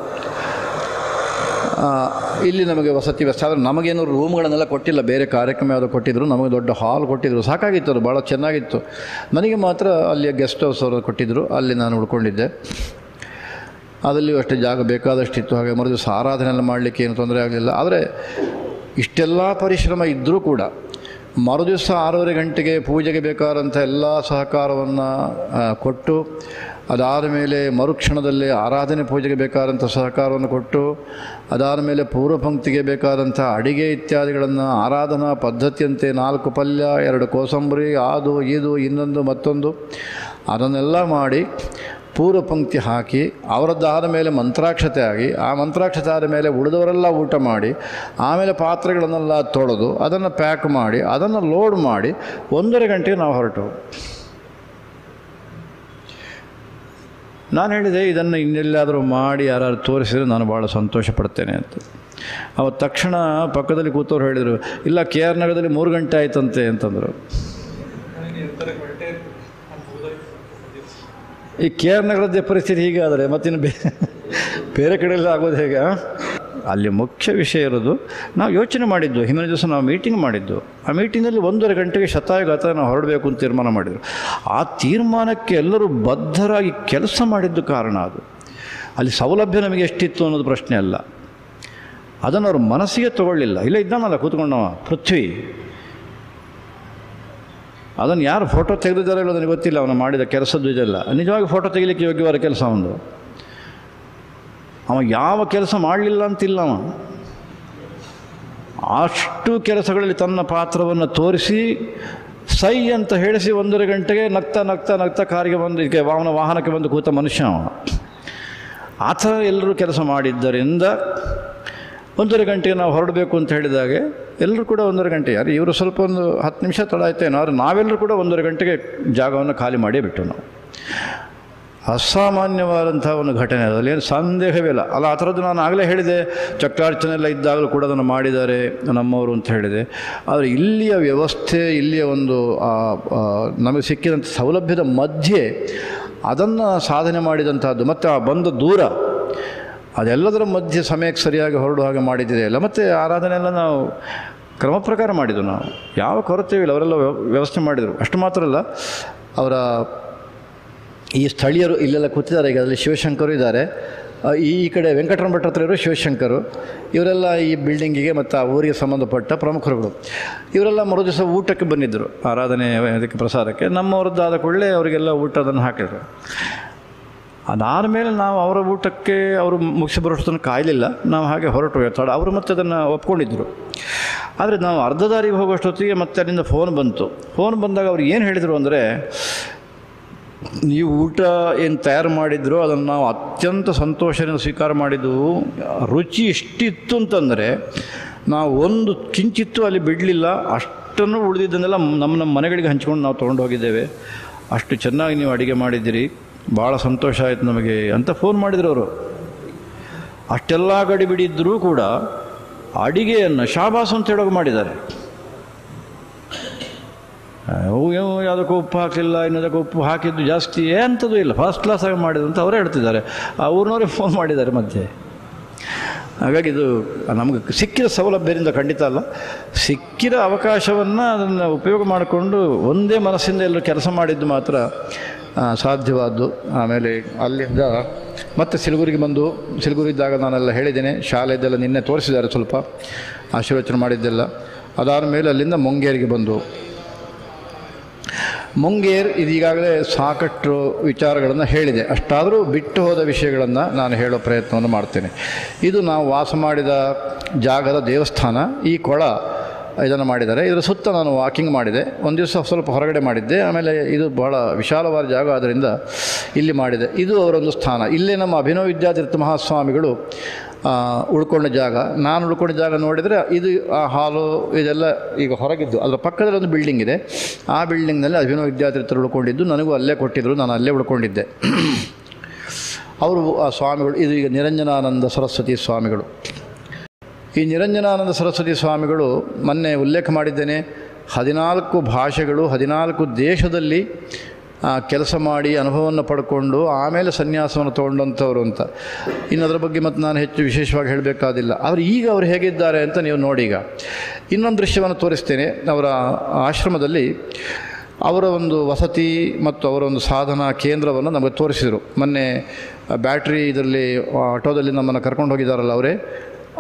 ಇಲ್ಲಿ ನಮಗೆ ವಸತಿ ವ್ಯವಸ್ಥೆ, ಆದರೆ ನಮಗೇನು ರೂಮ್ಗಳನ್ನೆಲ್ಲ ಕೊಟ್ಟಿಲ್ಲ, ಬೇರೆ ಕಾರ್ಯಕ್ರಮ ಯಾವುದು ಕೊಟ್ಟಿದ್ದರು. ನಮಗೆ ದೊಡ್ಡ ಹಾಲ್ ಕೊಟ್ಟಿದ್ದರು, ಸಾಕಾಗಿತ್ತು, ಅದು ಭಾಳ ಚೆನ್ನಾಗಿತ್ತು. ನನಗೆ ಮಾತ್ರ ಅಲ್ಲಿಯ ಗೆಸ್ಟ್ ಹೌಸ್ ಅವರು ಕೊಟ್ಟಿದ್ದರು, ಅಲ್ಲಿ ನಾನು ಉಳ್ಕೊಂಡಿದ್ದೆ. ಅದರಲ್ಲಿಯೂ ಅಷ್ಟೇ ಜಾಗ ಬೇಕಾದಷ್ಟಿತ್ತು. ಹಾಗೆ ಮರುದಿವಸ ಆರಾಧನೆ ಎಲ್ಲ ಮಾಡಲಿಕ್ಕೆ ಏನು ತೊಂದರೆ ಆಗಲಿಲ್ಲ. ಆದರೆ ಇಷ್ಟೆಲ್ಲ ಪರಿಶ್ರಮ ಇದ್ದರೂ ಕೂಡ ಮರುದಿವಸ 6:30 ಗಂಟೆಗೆ ಪೂಜೆಗೆ ಬೇಕಾದಂಥ ಎಲ್ಲ ಸಹಕಾರವನ್ನು ಕೊಟ್ಟು, ಅದಾದ ಮೇಲೆ ಮರುಕ್ಷಣದಲ್ಲಿ ಆರಾಧನೆ ಪೂಜೆಗೆ ಬೇಕಾದಂಥ ಸಹಕಾರವನ್ನು ಕೊಟ್ಟು, ಅದಾದ ಮೇಲೆ ಪೂರ್ವ ಪಂಕ್ತಿಗೆ ಬೇಕಾದಂಥ ಅಡಿಗೆ ಇತ್ಯಾದಿಗಳನ್ನು ಆರಾಧನಾ ಪದ್ಧತಿಯಂತೆ 4 ಪಲ್ಯ, 2 ಕೋಸಂಬರಿ, ಅದು ಇದು ಇನ್ನೊಂದು ಮತ್ತೊಂದು ಅದನ್ನೆಲ್ಲ ಮಾಡಿ ಪೂರ್ವ ಪಂಕ್ತಿ ಹಾಕಿ, ಅವರದ್ದಾದ ಮೇಲೆ ಮಂತ್ರಾಕ್ಷತೆ ಆಗಿ, ಆ ಮಂತ್ರಾಕ್ಷತೆ ಆದ ಮೇಲೆ ಉಳಿದವರೆಲ್ಲ ಊಟ ಮಾಡಿ, ಆಮೇಲೆ ಪಾತ್ರೆಗಳನ್ನೆಲ್ಲ ತೊಳೆದು ಅದನ್ನು ಪ್ಯಾಕ್ ಮಾಡಿ ಅದನ್ನು ಲೋಡ್ ಮಾಡಿ 1:30 ಗಂಟೆಗೆ ನಾವು ಹೊರಟು. ನಾನು ಹೇಳಿದೆ, ಇದನ್ನು ಇನ್ನೆಲ್ಲಾದರೂ ಮಾಡಿ ಯಾರು ತೋರಿಸಿದರೆ ನಾನು ಭಾಳ ಸಂತೋಷ ಪಡ್ತೇನೆ ಅಂತ. ಅವತ್ತು ತಕ್ಷಣ ಪಕ್ಕದಲ್ಲಿ ಕೂತವ್ರು ಹೇಳಿದರು, ಇಲ್ಲ KR ನಗರದಲ್ಲಿ 3 ಗಂಟೆ ಆಯ್ತಂತೆ ಅಂತಂದರು. ಈ KR ನಗರದ ಪರಿಸ್ಥಿತಿ ಹೀಗಾದರೆ ಮತ್ತಿನ್ನು ಬೇರೆ ಕಡೆಯಲ್ಲಿ ಆಗೋದು ಹೇಗೆ? ಅಲ್ಲಿ ಮುಖ್ಯ ವಿಷಯ ಇರೋದು, ನಾವು ಯೋಚನೆ ಮಾಡಿದ್ದು, ಹಿಂದಿನ ದಿವಸ ನಾವು ಮೀಟಿಂಗ್ ಮಾಡಿದ್ದು. ಆ ಮೀಟಿಂಗಲ್ಲಿ 1:30 ಗಂಟೆಗೆ ಶತಾಯುಗಾತ ನಾವು ಹೊರಡಬೇಕು ಅಂತ ತೀರ್ಮಾನ ಮಾಡಿದರು. ಆ ತೀರ್ಮಾನಕ್ಕೆ ಎಲ್ಲರೂ ಬದ್ಧರಾಗಿ ಕೆಲಸ ಮಾಡಿದ್ದು ಕಾರಣ ಅದು. ಅಲ್ಲಿ ಸೌಲಭ್ಯ ನಮಗೆ ಎಷ್ಟಿತ್ತು ಅನ್ನೋದು ಪ್ರಶ್ನೆ ಅಲ್ಲ, ಅದನ್ನು ಅವರು ಮನಸ್ಸಿಗೆ ತಗೊಳ್ಳಿಲ್ಲ. ಇಲ್ಲ ಇದ್ದಾನಲ್ಲ ಕೂತ್ಕೊಂಡವ ಪೃಥ್ವಿ, ಅದನ್ನು ಯಾರು ಫೋಟೋ ತೆಗೆದಿದ್ದಾರೆ ಹೇಳೋದು ನನಗೆ ಗೊತ್ತಿಲ್ಲ. ಅವನು ಮಾಡಿದ ಕೆಲಸದ್ದು ಇದೆಲ್ಲ ನಿಜವಾಗಿ ಫೋಟೋ ತೆಗಿಲಿಕ್ಕೆ ಯೋಗ್ಯವಾದ ಕೆಲಸ ಒಂದು. ಅವ ಯಾವ ಕೆಲಸ ಮಾಡಲಿಲ್ಲ ಅಂತಿಲ್ಲ, ಅವ ಅಷ್ಟು ಕೆಲಸಗಳಲ್ಲಿ ತನ್ನ ಪಾತ್ರವನ್ನು ತೋರಿಸಿ ಸೈ ಅಂತ ಹೇಳಿಸಿ 1:30 ಗಂಟೆಗೆ ನಗ್ತಾ ನಗ್ತಾ ನಗ್ತಾ ಕಾರಿಗೆ ಬಂದು ಅವನ ವಾಹನಕ್ಕೆ ಬಂದು ಕೂತ ಮನುಷ್ಯ ಅವ. ಆ ಥರ ಎಲ್ಲರೂ ಕೆಲಸ ಮಾಡಿದ್ದರಿಂದ 1:30 ಗಂಟೆಗೆ ನಾವು ಹೊರಡಬೇಕು ಅಂತ ಹೇಳಿದಾಗೆ ಎಲ್ಲರೂ ಕೂಡ 1:30 ಗಂಟೆ, ಯಾರು ಇವರು ಸ್ವಲ್ಪ ಒಂದು 10 ನಿಮಿಷ ತಡ ಆಯ್ತೇನೋ, ಆದರೆ ನಾವೆಲ್ಲರೂ ಕೂಡ 1:30 ಗಂಟೆಗೆ ಜಾಗವನ್ನು ಖಾಲಿ ಮಾಡಿಯೇ ಬಿಟ್ಟು ನಾವು. ಅಸಾಮಾನ್ಯವಾದಂಥ ಒಂದು ಘಟನೆ, ಅದರಲ್ಲಿ ಏನು ಸಂದೇಹವಿಲ್ಲ ಅಲ್ಲ. ಆ ಥರದ್ದು ನಾನು ಆಗಲೇ ಹೇಳಿದೆ, ಚಕ್ರಾರ್ಚನೆ ಎಲ್ಲ ಇದ್ದಾಗಲೂ ಕೂಡ ಅದನ್ನು ಮಾಡಿದ್ದಾರೆ ನಮ್ಮವರು ಅಂತ ಹೇಳಿದೆ. ಆದರೆ ಇಲ್ಲಿಯ ವ್ಯವಸ್ಥೆ, ಇಲ್ಲಿಯ ಒಂದು ನಮಗೆ ಸಿಕ್ಕಿದಂಥ ಸೌಲಭ್ಯದ ಮಧ್ಯೆ ಅದನ್ನು ಸಾಧನೆ ಮಾಡಿದಂಥದ್ದು, ಮತ್ತು ಆ ಬಂದ ದೂರ, ಅದೆಲ್ಲದರ ಮಧ್ಯೆ ಸಮಯಕ್ಕೆ ಸರಿಯಾಗಿ ಹೊರಡುವ ಹಾಗೆ ಮಾಡಿದ್ದಿದೆ ಎಲ್ಲ. ಮತ್ತು ಆರಾಧನೆ ಎಲ್ಲ ನಾವು ಕ್ರಮ ಪ್ರಕಾರ ಮಾಡಿದ್ದು, ನಾವು ಯಾವ ಕೊರತೆ ಇಲ್ಲ. ಅವರೆಲ್ಲ ವ್ಯವಸ್ಥೆ ಮಾಡಿದರು. ಅಷ್ಟು ಮಾತ್ರ ಅಲ್ಲ, ಅವರ ಈ ಸ್ಥಳೀಯರು ಇಲ್ಲೆಲ್ಲ ಕೂತಿದ್ದಾರೆ. ಈಗ ಅದರಲ್ಲಿ ಶಿವಶಂಕರು ಇದ್ದಾರೆ, ಈ ಕಡೆ ವೆಂಕಟರಮಣ ಭಟ್ರ ಹತ್ರ ಇರೋ ಶಿವಶಂಕರು, ಇವರೆಲ್ಲ ಈ ಬಿಲ್ಡಿಂಗಿಗೆ ಮತ್ತು ಆ ಊರಿಗೆ ಸಂಬಂಧಪಟ್ಟ ಪ್ರಮುಖರುಗಳು. ಇವರೆಲ್ಲ ಮರುದಿವಸ ಊಟಕ್ಕೆ ಬಂದಿದ್ದರು, ಆರಾಧನೆ ಅದಕ್ಕೆ ಪ್ರಸಾದಕ್ಕೆ. ನಮ್ಮವರದ್ದಾದ ಕೂಡಲೇ ಅವರಿಗೆಲ್ಲ ಊಟ ಅದನ್ನು ಹಾಕಿದರು. ಅದಾದ ಮೇಲೆ ನಾವು ಅವರ ಊಟಕ್ಕೆ ಅವರು ಮುಗಿಸಿ ಬರೋಷ್ಟನ್ನು ಕಾಯಲಿಲ್ಲ, ನಾವು ಹಾಗೆ ಹೊರಟು ತಡ. ಅವರು ಮತ್ತೆ ಅದನ್ನು ಒಪ್ಕೊಂಡಿದ್ದರು. ಆದರೆ ನಾವು ಅರ್ಧ ದಾರಿಗೆ ಹೋಗೋಷ್ಟೊತ್ತಿಗೆ ಮತ್ತೆ ಅಲ್ಲಿಂದ ಫೋನ್ ಬಂತು. ಫೋನ್ ಬಂದಾಗ ಅವ್ರು ಏನು ಹೇಳಿದರು ಅಂದರೆ, ನೀವು ಊಟ ಏನು ತಯಾರು ಮಾಡಿದ್ರು ಅದನ್ನು ನಾವು ಅತ್ಯಂತ ಸಂತೋಷದಿಂದ ಸ್ವೀಕಾರ ಮಾಡಿದ್ದು. ರುಚಿ ಎಷ್ಟಿತ್ತು ಅಂತಂದರೆ ನಾವು ಒಂದು ಕಿಂಚಿತ್ತು ಅಲ್ಲಿ ಬಿಡಲಿಲ್ಲ, ಅಷ್ಟನ್ನು ಉಳಿದಿದ್ದನ್ನೆಲ್ಲ ನಮ್ಮ ಮನೆಗಳಿಗೆ ಹಂಚ್ಕೊಂಡು ನಾವು ತೊಗೊಂಡು ಹೋಗಿದ್ದೇವೆ. ಅಷ್ಟು ಚೆನ್ನಾಗಿ ನೀವು ಅಡುಗೆ ಮಾಡಿದ್ದೀರಿ, ಭಾಳ ಸಂತೋಷ ಆಯಿತು ನಮಗೆ ಅಂತ ಫೋನ್ ಮಾಡಿದರು ಅವರು. ಅಷ್ಟೆಲ್ಲ ಗಡಿಬಿಡಿದ್ದರೂ ಕೂಡ ಅಡಿಗೆಯನ್ನು ಶಾಬಾಸ್ ಅಂತ ಹೇಳೋಕೆ ಮಾಡಿದ್ದಾರೆ. ಯಾವುದಕ್ಕೂ ಉಪ್ಪು ಹಾಕಲಿಲ್ಲ, ಇನ್ನೊಂದಕ್ಕೆ ಉಪ್ಪು ಹಾಕಿದ್ದು ಜಾಸ್ತಿ ಎಂಥದ್ದು ಇಲ್ಲ, ಫಸ್ಟ್ ಕ್ಲಾಸಾಗಿ ಮಾಡಿದ್ರು ಅಂತ ಅವರೇ ಹೇಳ್ತಿದ್ದಾರೆ. ಆ ಊರಿನವರೇ ಫೋನ್ ಮಾಡಿದ್ದಾರೆ ಮಧ್ಯೆ. ಹಾಗಾಗಿ ಇದು ನಮಗೆ ಸಿಕ್ಕಿದ ಸೌಲಭ್ಯದಿಂದ ಖಂಡಿತ ಅಲ್ಲ, ಸಿಕ್ಕಿದ ಅವಕಾಶವನ್ನು ಅದನ್ನು ಉಪಯೋಗ ಮಾಡಿಕೊಂಡು ಒಂದೇ ಮನಸ್ಸಿಂದ ಎಲ್ಲರೂ ಕೆಲಸ ಮಾಡಿದ್ದು ಮಾತ್ರ ಸಾಧ್ಯವಾದ್ದು. ಆಮೇಲೆ ಅಲ್ಲಿಂದ ಮತ್ತೆ ಸಿಲಿಗುರಿಗೆ ಬಂದು, ಸಿಲಿಗುರಿದ್ದಾಗ ನಾನೆಲ್ಲ ಹೇಳಿದ್ದೇನೆ, ಶಾಲೆದೆಲ್ಲ ನಿನ್ನೆ ತೋರಿಸಿದ್ದಾರೆ, ಸ್ವಲ್ಪ ಆಶೀರ್ವಚನೆ ಮಾಡಿದ್ದೆಲ್ಲ. ಅದಾದ ಮೇಲೆ ಅಲ್ಲಿಂದ ಮುಂಗೇರಿಗೆ ಬಂದು, ಮುಂಗೇರ್ ಇದೀಗಾಗಲೇ ಸಾಕಷ್ಟು ವಿಚಾರಗಳನ್ನು ಹೇಳಿದೆ. ಅಷ್ಟಾದರೂ ಬಿಟ್ಟು ಹೋದ ವಿಷಯಗಳನ್ನು ನಾನು ಹೇಳೋ ಪ್ರಯತ್ನವನ್ನು ಮಾಡ್ತೇನೆ. ಇದು ನಾವು ವಾಸ ಮಾಡಿದ ಜಾಗದ ದೇವಸ್ಥಾನ. ಈ ಕೊಳ ಇದನ್ನು ಮಾಡಿದ್ದಾರೆ. ಇದರ ಸುತ್ತ ನಾನು ವಾಕಿಂಗ್ ಮಾಡಿದೆ. ಒಂದು ದಿವಸ ಸ್ವಲ್ಪ ಹೊರಗಡೆ ಮಾಡಿದ್ದೆ. ಆಮೇಲೆ ಇದು ಬಹಳ ವಿಶಾಲವಾದ ಜಾಗ ಆದ್ದರಿಂದ ಇಲ್ಲಿ ಮಾಡಿದೆ. ಇದು ಅವರೊಂದು ಸ್ಥಾನ. ಇಲ್ಲೇ ನಮ್ಮ ಅಭಿನವ ವಿದ್ಯಾತೀರ್ಥ ಮಹಾಸ್ವಾಮಿಗಳು ಉಳ್ಕೊಂಡ ಜಾಗ. ನಾನು ಉಳ್ಕೊಂಡ ಜಾಗ ನೋಡಿದರೆ ಇದು ಆ ಹಾಲು ಇದೆಲ್ಲ ಈಗ ಹೊರಗಿದ್ದು. ಅದರ ಪಕ್ಕದಲ್ಲಿ ಒಂದು ಬಿಲ್ಡಿಂಗ್ ಇದೆ. ಆ ಬಿಲ್ಡಿಂಗ್ನಲ್ಲಿ ಅಭಿನವ ವಿದ್ಯಾತೀರ್ಥರು ಉಳ್ಕೊಂಡಿದ್ದು. ನನಗೂ ಅಲ್ಲೇ ಕೊಟ್ಟಿದ್ದರು, ನಾನು ಅಲ್ಲೇ ಉಳ್ಕೊಂಡಿದ್ದೆ. ಅವರು ಆ ಸ್ವಾಮಿಗಳು ಇದು ಈಗ ನಿರಂಜನಾನಂದ ಸರಸ್ವತಿ ಸ್ವಾಮಿಗಳು. ಈ ನಿರಂಜನಾನಂದ ಸರಸ್ವತಿ ಸ್ವಾಮಿಗಳು ಮೊನ್ನೆ ಉಲ್ಲೇಖ ಮಾಡಿದ್ದೇನೆ, 14 ಭಾಷೆಗಳು 14 ದೇಶದಲ್ಲಿ ಕೆಲಸ ಮಾಡಿ ಅನುಭವವನ್ನು ಪಡ್ಕೊಂಡು ಆಮೇಲೆ ಸನ್ಯಾಸವನ್ನು ತೊಗೊಂಡಂಥವ್ರು ಅಂತ. ಇನ್ನು ಅದರ ಬಗ್ಗೆ ಮತ್ತು ನಾನು ಹೆಚ್ಚು ವಿಶೇಷವಾಗಿ ಹೇಳಬೇಕಾದಿಲ್ಲ. ಆದರೆ ಈಗ ಅವರು ಹೇಗಿದ್ದಾರೆ ಅಂತ ನೀವು ನೋಡಿ. ಈಗ ಇನ್ನೊಂದು ದೃಶ್ಯವನ್ನು ತೋರಿಸ್ತೇನೆ. ಅವರ ಆಶ್ರಮದಲ್ಲಿ ಅವರ ಒಂದು ವಸತಿ ಮತ್ತು ಅವರ ಒಂದು ಸಾಧನಾ ಕೇಂದ್ರವನ್ನು ನಮಗೆ ತೋರಿಸಿದರು. ಮೊನ್ನೆ ಬ್ಯಾಟ್ರಿ ಇದರಲ್ಲಿ ಆಟೋದಲ್ಲಿ ನಮ್ಮನ್ನು ಕರ್ಕೊಂಡು ಹೋಗಿದ್ದಾರಲ್ಲ ಅವರೇ,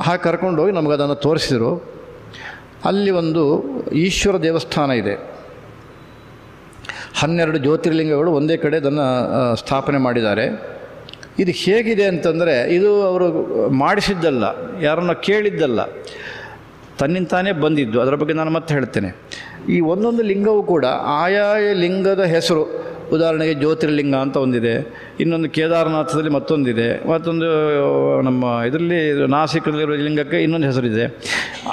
ಹಾಗೆ ಕರ್ಕೊಂಡೋಗಿ ನಮಗದನ್ನು ತೋರಿಸಿದರು. ಅಲ್ಲಿ ಒಂದು ಈಶ್ವರ ದೇವಸ್ಥಾನ ಇದೆ. 12 ಜ್ಯೋತಿರ್ಲಿಂಗಗಳು ಒಂದೇ ಕಡೆ ಅದನ್ನು ಸ್ಥಾಪನೆ ಮಾಡಿದ್ದಾರೆ. ಇದು ಹೇಗಿದೆ ಅಂತಂದರೆ, ಇದು ಅವರು ಮಾಡಿಸಿದ್ದಲ್ಲ, ಯಾರನ್ನ ಕೇಳಿದ್ದಲ್ಲ, ತನ್ನಿಂತಾನೇ ಬಂದಿದ್ದು. ಅದರ ಬಗ್ಗೆ ನಾನು ಮತ್ತೆ ಹೇಳ್ತೇನೆ. ಈ ಒಂದೊಂದು ಲಿಂಗವೂ ಕೂಡ ಆಯಾಯ ಲಿಂಗದ ಹೆಸರು. ಉದಾಹರಣೆಗೆ ಜ್ಯೋತಿರ್ಲಿಂಗ ಅಂತ ಒಂದಿದೆ, ಇನ್ನೊಂದು ಕೇದಾರನಾಥದಲ್ಲಿ ಮತ್ತೊಂದಿದೆ, ಮತ್ತೊಂದು ನಮ್ಮ ಇದರಲ್ಲಿ ನಾಸಿಕದಲ್ಲಿರೋ ಲಿಂಗಕ್ಕೆ ಇನ್ನೊಂದು ಹೆಸರಿದೆ.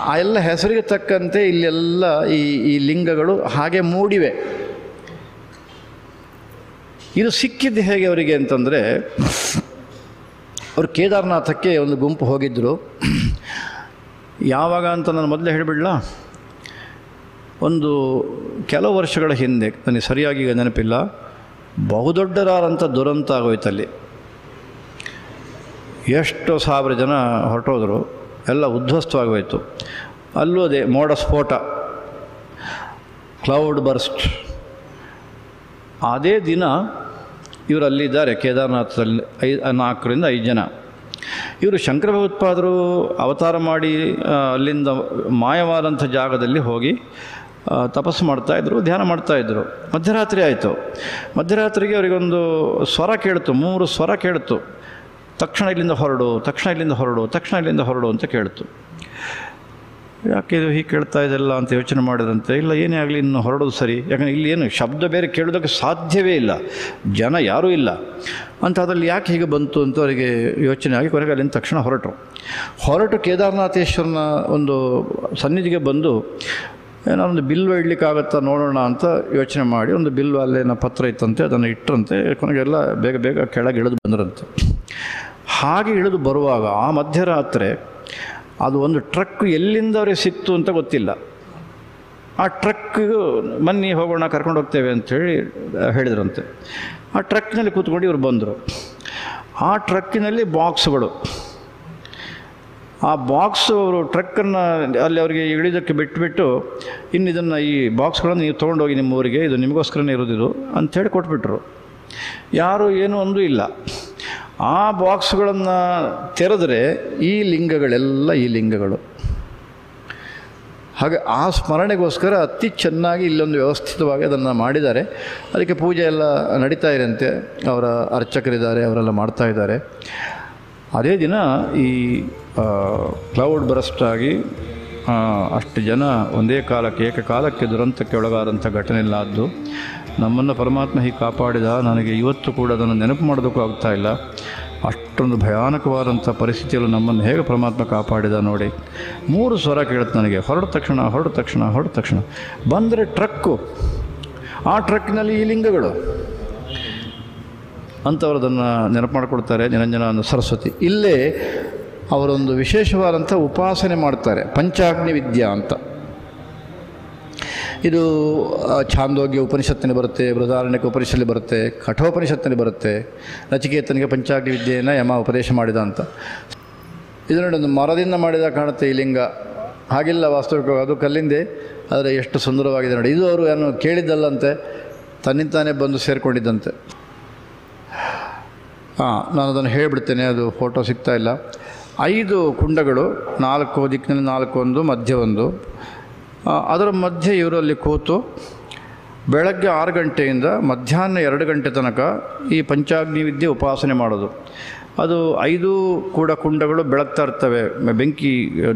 ಆ ಎಲ್ಲ ಹೆಸರಿಗೆ ತಕ್ಕಂತೆ ಇಲ್ಲೆಲ್ಲ ಈ ಲಿಂಗಗಳು ಹಾಗೆ ಮೂಡಿವೆ. ಇದು ಸಿಕ್ಕಿದ್ದು ಹೇಗೆ ಅವರಿಗೆ ಅಂತಂದರೆ, ಅವರು ಕೇದಾರನಾಥಕ್ಕೆ ಒಂದು ಗುಂಪು ಹೋಗಿದ್ದರು. ಯಾವಾಗ ಅಂತ ನಾನು ಮೊದಲೇ ಹೇಳಿಬಿಡಲ, ಒಂದು ಕೆಲವು ವರ್ಷಗಳ ಹಿಂದೆ, ನನಗೆ ಸರಿಯಾಗಿ ಈಗ ನೆನಪಿಲ್ಲ, ಬಹುದೊಡ್ಡದಾದಂಥ ದುರಂತ ಆಗೋಯ್ತಲ್ಲಿ. ಎಷ್ಟು 1000 ಜನ ಹೊರಟೋದ್ರು, ಎಲ್ಲ ಉದ್ಧ್ವಸ್ತವಾಗೋಯ್ತು. ಅಲ್ಲೂ ಅದೇ ಮೋಡ ಸ್ಫೋಟ, ಕ್ಲೌಡ್ ಬರ್ಸ್ಟ್. ಅದೇ ದಿನ ಇವರು ಅಲ್ಲಿದ್ದಾರೆ ಕೇದಾರನಾಥದಲ್ಲಿ 4 ರಿಂದ 5 ಜನ. ಇವರು ಶಂಕರ ಭಗವತ್ಪಾದರು ಅವತಾರ ಮಾಡಿ ಅಲ್ಲಿಂದ ಮಾಯವಾದಂಥ ಜಾಗದಲ್ಲಿ ಹೋಗಿ ತಪಸ್ಸು ಮಾಡ್ತಾಯಿದ್ರು, ಧ್ಯಾನ ಮಾಡ್ತಾಯಿದ್ರು. ಮಧ್ಯರಾತ್ರಿ ಆಯಿತು. ಮಧ್ಯರಾತ್ರಿಗೆ ಅವರಿಗೊಂದು ಸ್ವರ ಕೇಳ್ತು, 3 ಸ್ವರ ಕೇಳ್ತು. ತಕ್ಷಣ ಇಲ್ಲಿಂದ ಹೊರಡು, ತಕ್ಷಣ ಇಲ್ಲಿಂದ ಹೊರಡು, ತಕ್ಷಣ ಇಲ್ಲಿಂದ ಹೊರಡು ಅಂತ ಕೇಳ್ತು. ಯಾಕೆ ಇದು ಹೀಗೆ ಕೇಳ್ತಾ ಇದೆಲ್ಲ ಅಂತ ಯೋಚನೆ ಮಾಡಿದಂತೆ, ಇಲ್ಲ ಏನೇ ಆಗಲಿ ಇನ್ನು ಹೊರಡೋದು ಸರಿ, ಯಾಕಂದರೆ ಇಲ್ಲಿ ಏನು ಶಬ್ದ ಬೇರೆ ಕೇಳೋದಕ್ಕೆ ಸಾಧ್ಯವೇ ಇಲ್ಲ, ಜನ ಯಾರೂ ಇಲ್ಲ ಅಂತ. ಅದರಲ್ಲಿ ಯಾಕೆ ಹೀಗೆ ಬಂತು ಅಂತ ಅವರಿಗೆ ಯೋಚನೆ ಆಗಿ ಕೊನೆಗೆ ಅಲ್ಲಿಂದ ತಕ್ಷಣ ಹೊರಟು ಕೇದಾರನಾಥೇಶ್ವರನ ಒಂದು ಸನ್ನಿಧಿಗೆ ಬಂದು ಏನಾರೊಂದು ಬಿಲ್ವ ಇಡಲಿಕ್ಕಾಗತ್ತಾ ನೋಡೋಣ ಅಂತ ಯೋಚನೆ ಮಾಡಿ, ಒಂದು ಬಿಲ್ವ ಅಲ್ಲೇನ ಪತ್ರ ಇತ್ತಂತೆ, ಅದನ್ನು ಇಟ್ಟರಂತೆ. ಕೊನೆಗೆಲ್ಲ ಬೇಗ ಕೆಳಗೆ ಇಳಿದು ಬಂದರಂತೆ. ಹಾಗೆ ಇಳಿದು ಬರುವಾಗ ಆ ಮಧ್ಯರಾತ್ರಿ ಅದು ಒಂದು ಟ್ರಕ್ ಎಲ್ಲಿಂದ ಅವ್ರಿಗೆ ಸಿಕ್ತು ಅಂತ ಗೊತ್ತಿಲ್ಲ. ಆ ಟ್ರಕ್ಕಿಗೂ ಬನ್ನಿ ಹೋಗೋಣ, ಕರ್ಕೊಂಡು ಹೋಗ್ತೇವೆ ಅಂಥೇಳಿ ಹೇಳಿದ್ರಂತೆ. ಆ ಟ್ರಕ್ನಲ್ಲಿ ಕೂತ್ಕೊಂಡು ಇವರು ಬಂದರು. ಆ ಟ್ರಕ್ಕಿನಲ್ಲಿ ಬಾಕ್ಸ್ಗಳು, ಆ ಬಾಕ್ಸು ಅವರು ಟ್ರಕ್ಕನ್ನು ಅಲ್ಲಿ ಅವರಿಗೆ ಇಳಿದಕ್ಕೆ ಬಿಟ್ಟುಬಿಟ್ಟು, ಇನ್ನು ಇದನ್ನು ಈ ಬಾಕ್ಸ್ಗಳನ್ನು ನೀವು ತೊಗೊಂಡೋಗಿ ನಿಮ್ಮ ಊರಿಗೆ, ಇದು ನಿಮಗೋಸ್ಕರನೇ ಇರೋದಿದು ಅಂಥೇಳಿ ಕೊಟ್ಬಿಟ್ರು. ಯಾರು ಏನೂ ಒಂದೂ ಇಲ್ಲ. ಆ ಬಾಕ್ಸ್ಗಳನ್ನು ತೆರೆದರೆ ಈ ಲಿಂಗಗಳು. ಹಾಗೆ ಆ ಸ್ಮರಣೆಗೋಸ್ಕರ ಅತಿ ಚೆನ್ನಾಗಿ ಇಲ್ಲೊಂದು ವ್ಯವಸ್ಥಿತವಾಗಿ ಅದನ್ನು ಮಾಡಿದ್ದಾರೆ. ಅದಕ್ಕೆ ಪೂಜೆ ಎಲ್ಲ ನಡೀತಾ ಇರಂತೆ, ಅವರ ಅರ್ಚಕರಿದ್ದಾರೆ, ಅವರೆಲ್ಲ ಮಾಡ್ತಾ ಇದ್ದಾರೆ. ಅದೇ ದಿನ ಈ ಕ್ಲೌಡ್ ಬರ್ಸ್ಟ್ ಆಗಿ ಅಷ್ಟು ಜನ ಒಂದೇ ಕಾಲಕ್ಕೆ ಏಕಕಾಲಕ್ಕೆ ದುರಂತಕ್ಕೆ ಒಳಗಾದಂಥ ಘಟನೆ ಎಲ್ಲ ಆದ್ದು. ನಮ್ಮನ್ನು ಪರಮಾತ್ಮ ಹೀಗೆ ಕಾಪಾಡಿದ. ನನಗೆ ಇವತ್ತು ಕೂಡ ಅದನ್ನು ನೆನಪು ಮಾಡೋದಕ್ಕೂ ಆಗ್ತಾಯಿಲ್ಲ. ಅಷ್ಟೊಂದು ಭಯಾನಕವಾದಂಥ ಪರಿಸ್ಥಿತಿಯಲ್ಲೂ ನಮ್ಮನ್ನು ಹೇಗೆ ಪರಮಾತ್ಮ ಕಾಪಾಡಿದ ನೋಡಿ. 3 ಸ್ವರ ಕೇಳುತ್ತೆ ನನಗೆ, ಹೊರಡ ತಕ್ಷಣ ಬಂದರೆ ಟ್ರಕ್ಕು, ಆ ಟ್ರಕ್ಕಿನಲ್ಲಿ ಈ ಲಿಂಗಗಳು ಅಂಥವ್ರು ಅದನ್ನು ನೆನಪು ಮಾಡಿಕೊಡ್ತಾರೆ. ನಿರಂಜನಾನಂದ ಸರಸ್ವತಿ ಇಲ್ಲೇ ಅವರೊಂದು ವಿಶೇಷವಾದಂಥ ಉಪಾಸನೆ ಮಾಡ್ತಾರೆ, ಪಂಚಾಗ್ನಿ ವಿದ್ಯಾ ಅಂತ. ಇದು ಛಾಂದೋಗ್ಯ ಉಪನಿಷತ್ತಿನಲ್ಲಿ ಬರುತ್ತೆ, ಬೃಹದಾರಣ್ಯಕ ಉಪನಿಷತ್ತಲ್ಲಿ ಬರುತ್ತೆ, ಕಠೋಪನಿಷತ್ತಿನಲ್ಲಿ ಬರುತ್ತೆ. ನಚಿಕೇತನಿಗೆ ಪಂಚಾಗ್ನಿ ವಿದ್ಯೆಯನ್ನು ಯಮ ಉಪದೇಶ ಮಾಡಿದ ಅಂತ. ಇದು ನೋಡಿ, ಒಂದು ಮರದಿಂದ ಮಾಡಿದ ಕಾಣುತ್ತೆ ಈ ಲಿಂಗ. ಹಾಗಿಲ್ಲ ವಾಸ್ತವಿಕವಾಗಿ, ಅದು ಕಲ್ಲಿಂದೆ, ಆದರೆ ಎಷ್ಟು ಸುಂದರವಾಗಿದೆ ನೋಡಿ. ಇದು ಅವರು ಏನು ಕೇಳಿದ್ದಲ್ಲಂತೆ, ತನ್ನಿಂತಾನೇ ಬಂದು ಸೇರಿಕೊಂಡಿದ್ದಂತೆ. ನಾನು ಅದನ್ನು ಹೇಳಿಬಿಡ್ತೇನೆ, ಅದು ಫೋಟೋ ಸಿಗ್ತಾ ಇಲ್ಲ. 5 ಕುಂಡಗಳು, 4 ದಿಕ್ಕಿನಲ್ಲಿ 4 ಒಂದು, ಮಧ್ಯ ಒಂದು. ಅದರ ಮಧ್ಯೆ ಇವರಲ್ಲಿ ಕೂತು ಬೆಳಗ್ಗೆ 6 ಗಂಟೆಯಿಂದ ಮಧ್ಯಾಹ್ನ 2 ಗಂಟೆ ತನಕ ಈ ಪಂಚಾಗ್ನಿ ವಿದ್ಯೆ ಉಪಾಸನೆ ಮಾಡೋದು. ಅದು 5 ಕೂಡ ಕುಂಡಗಳು ಬೆಳಗ್ತಾ ಇರ್ತವೆ, ಬೆಂಕಿ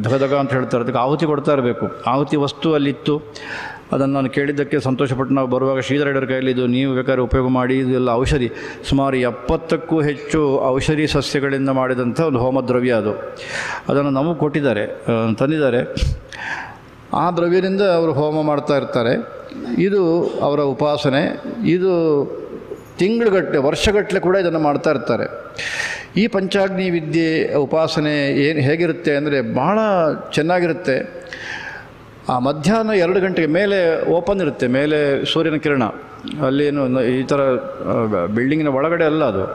ಧಗಧಗ ಅಂತ ಹೇಳ್ತಾರೆ, ಅದಕ್ಕೆ ಆಹುತಿ ಕೊಡ್ತಾ ಇರಬೇಕು. ಆಹುತಿ ವಸ್ತು ಅಲ್ಲಿತ್ತು. ಅದನ್ನು ನಾನು ಕೇಳಿದ್ದಕ್ಕೆ ಸಂತೋಷಪಟ್ಟು ನಾವು ಬರುವಾಗ ಶ್ರೀಧರ ಕೈಯಲ್ಲಿ ಇದು ನೀವು ಬೇಕಾದ್ರೆ ಉಪಯೋಗ ಮಾಡಿ, ಇದೆಲ್ಲ ಔಷಧಿ, ಸುಮಾರು 70ಕ್ಕೂ ಹೆಚ್ಚು ಔಷಧಿ ಸಸ್ಯಗಳಿಂದ ಮಾಡಿದಂಥ ಒಂದು ಹೋಮದ್ರವ್ಯ ಅದು. ಅದನ್ನು ನಮಗೆ ಕೊಟ್ಟಿದ್ದಾರೆ, ತಂದಿದ್ದಾರೆ. ಆ ದ್ರವ್ಯದಿಂದ ಅವರು ಹೋಮ ಮಾಡ್ತಾ ಇರ್ತಾರೆ. ಇದು ಅವರ ಉಪಾಸನೆ. ಇದು ತಿಂಗಳುಗಟ್ಟಲೆ, ವರ್ಷಗಟ್ಟಲೆ ಕೂಡ ಇದನ್ನು ಮಾಡ್ತಾ ಇರ್ತಾರೆ. ಈ ಪಂಚಾಗ್ನಿ ವಿದ್ಯೆ ಉಪಾಸನೆ ಹೇಗಿರುತ್ತೆ ಅಂದರೆ ಭಾಳ ಚೆನ್ನಾಗಿರುತ್ತೆ. ಆ ಮಧ್ಯಾಹ್ನ 2 ಗಂಟೆಗೆ ಮೇಲೆ ಓಪನ್ ಇರುತ್ತೆ, ಮೇಲೆ ಸೂರ್ಯನ ಕಿರಣ. ಅಲ್ಲೇನು ಈ ಥರ ಬಿಲ್ಡಿಂಗಿನ ಒಳಗಡೆ ಅಲ್ಲ ಅದು.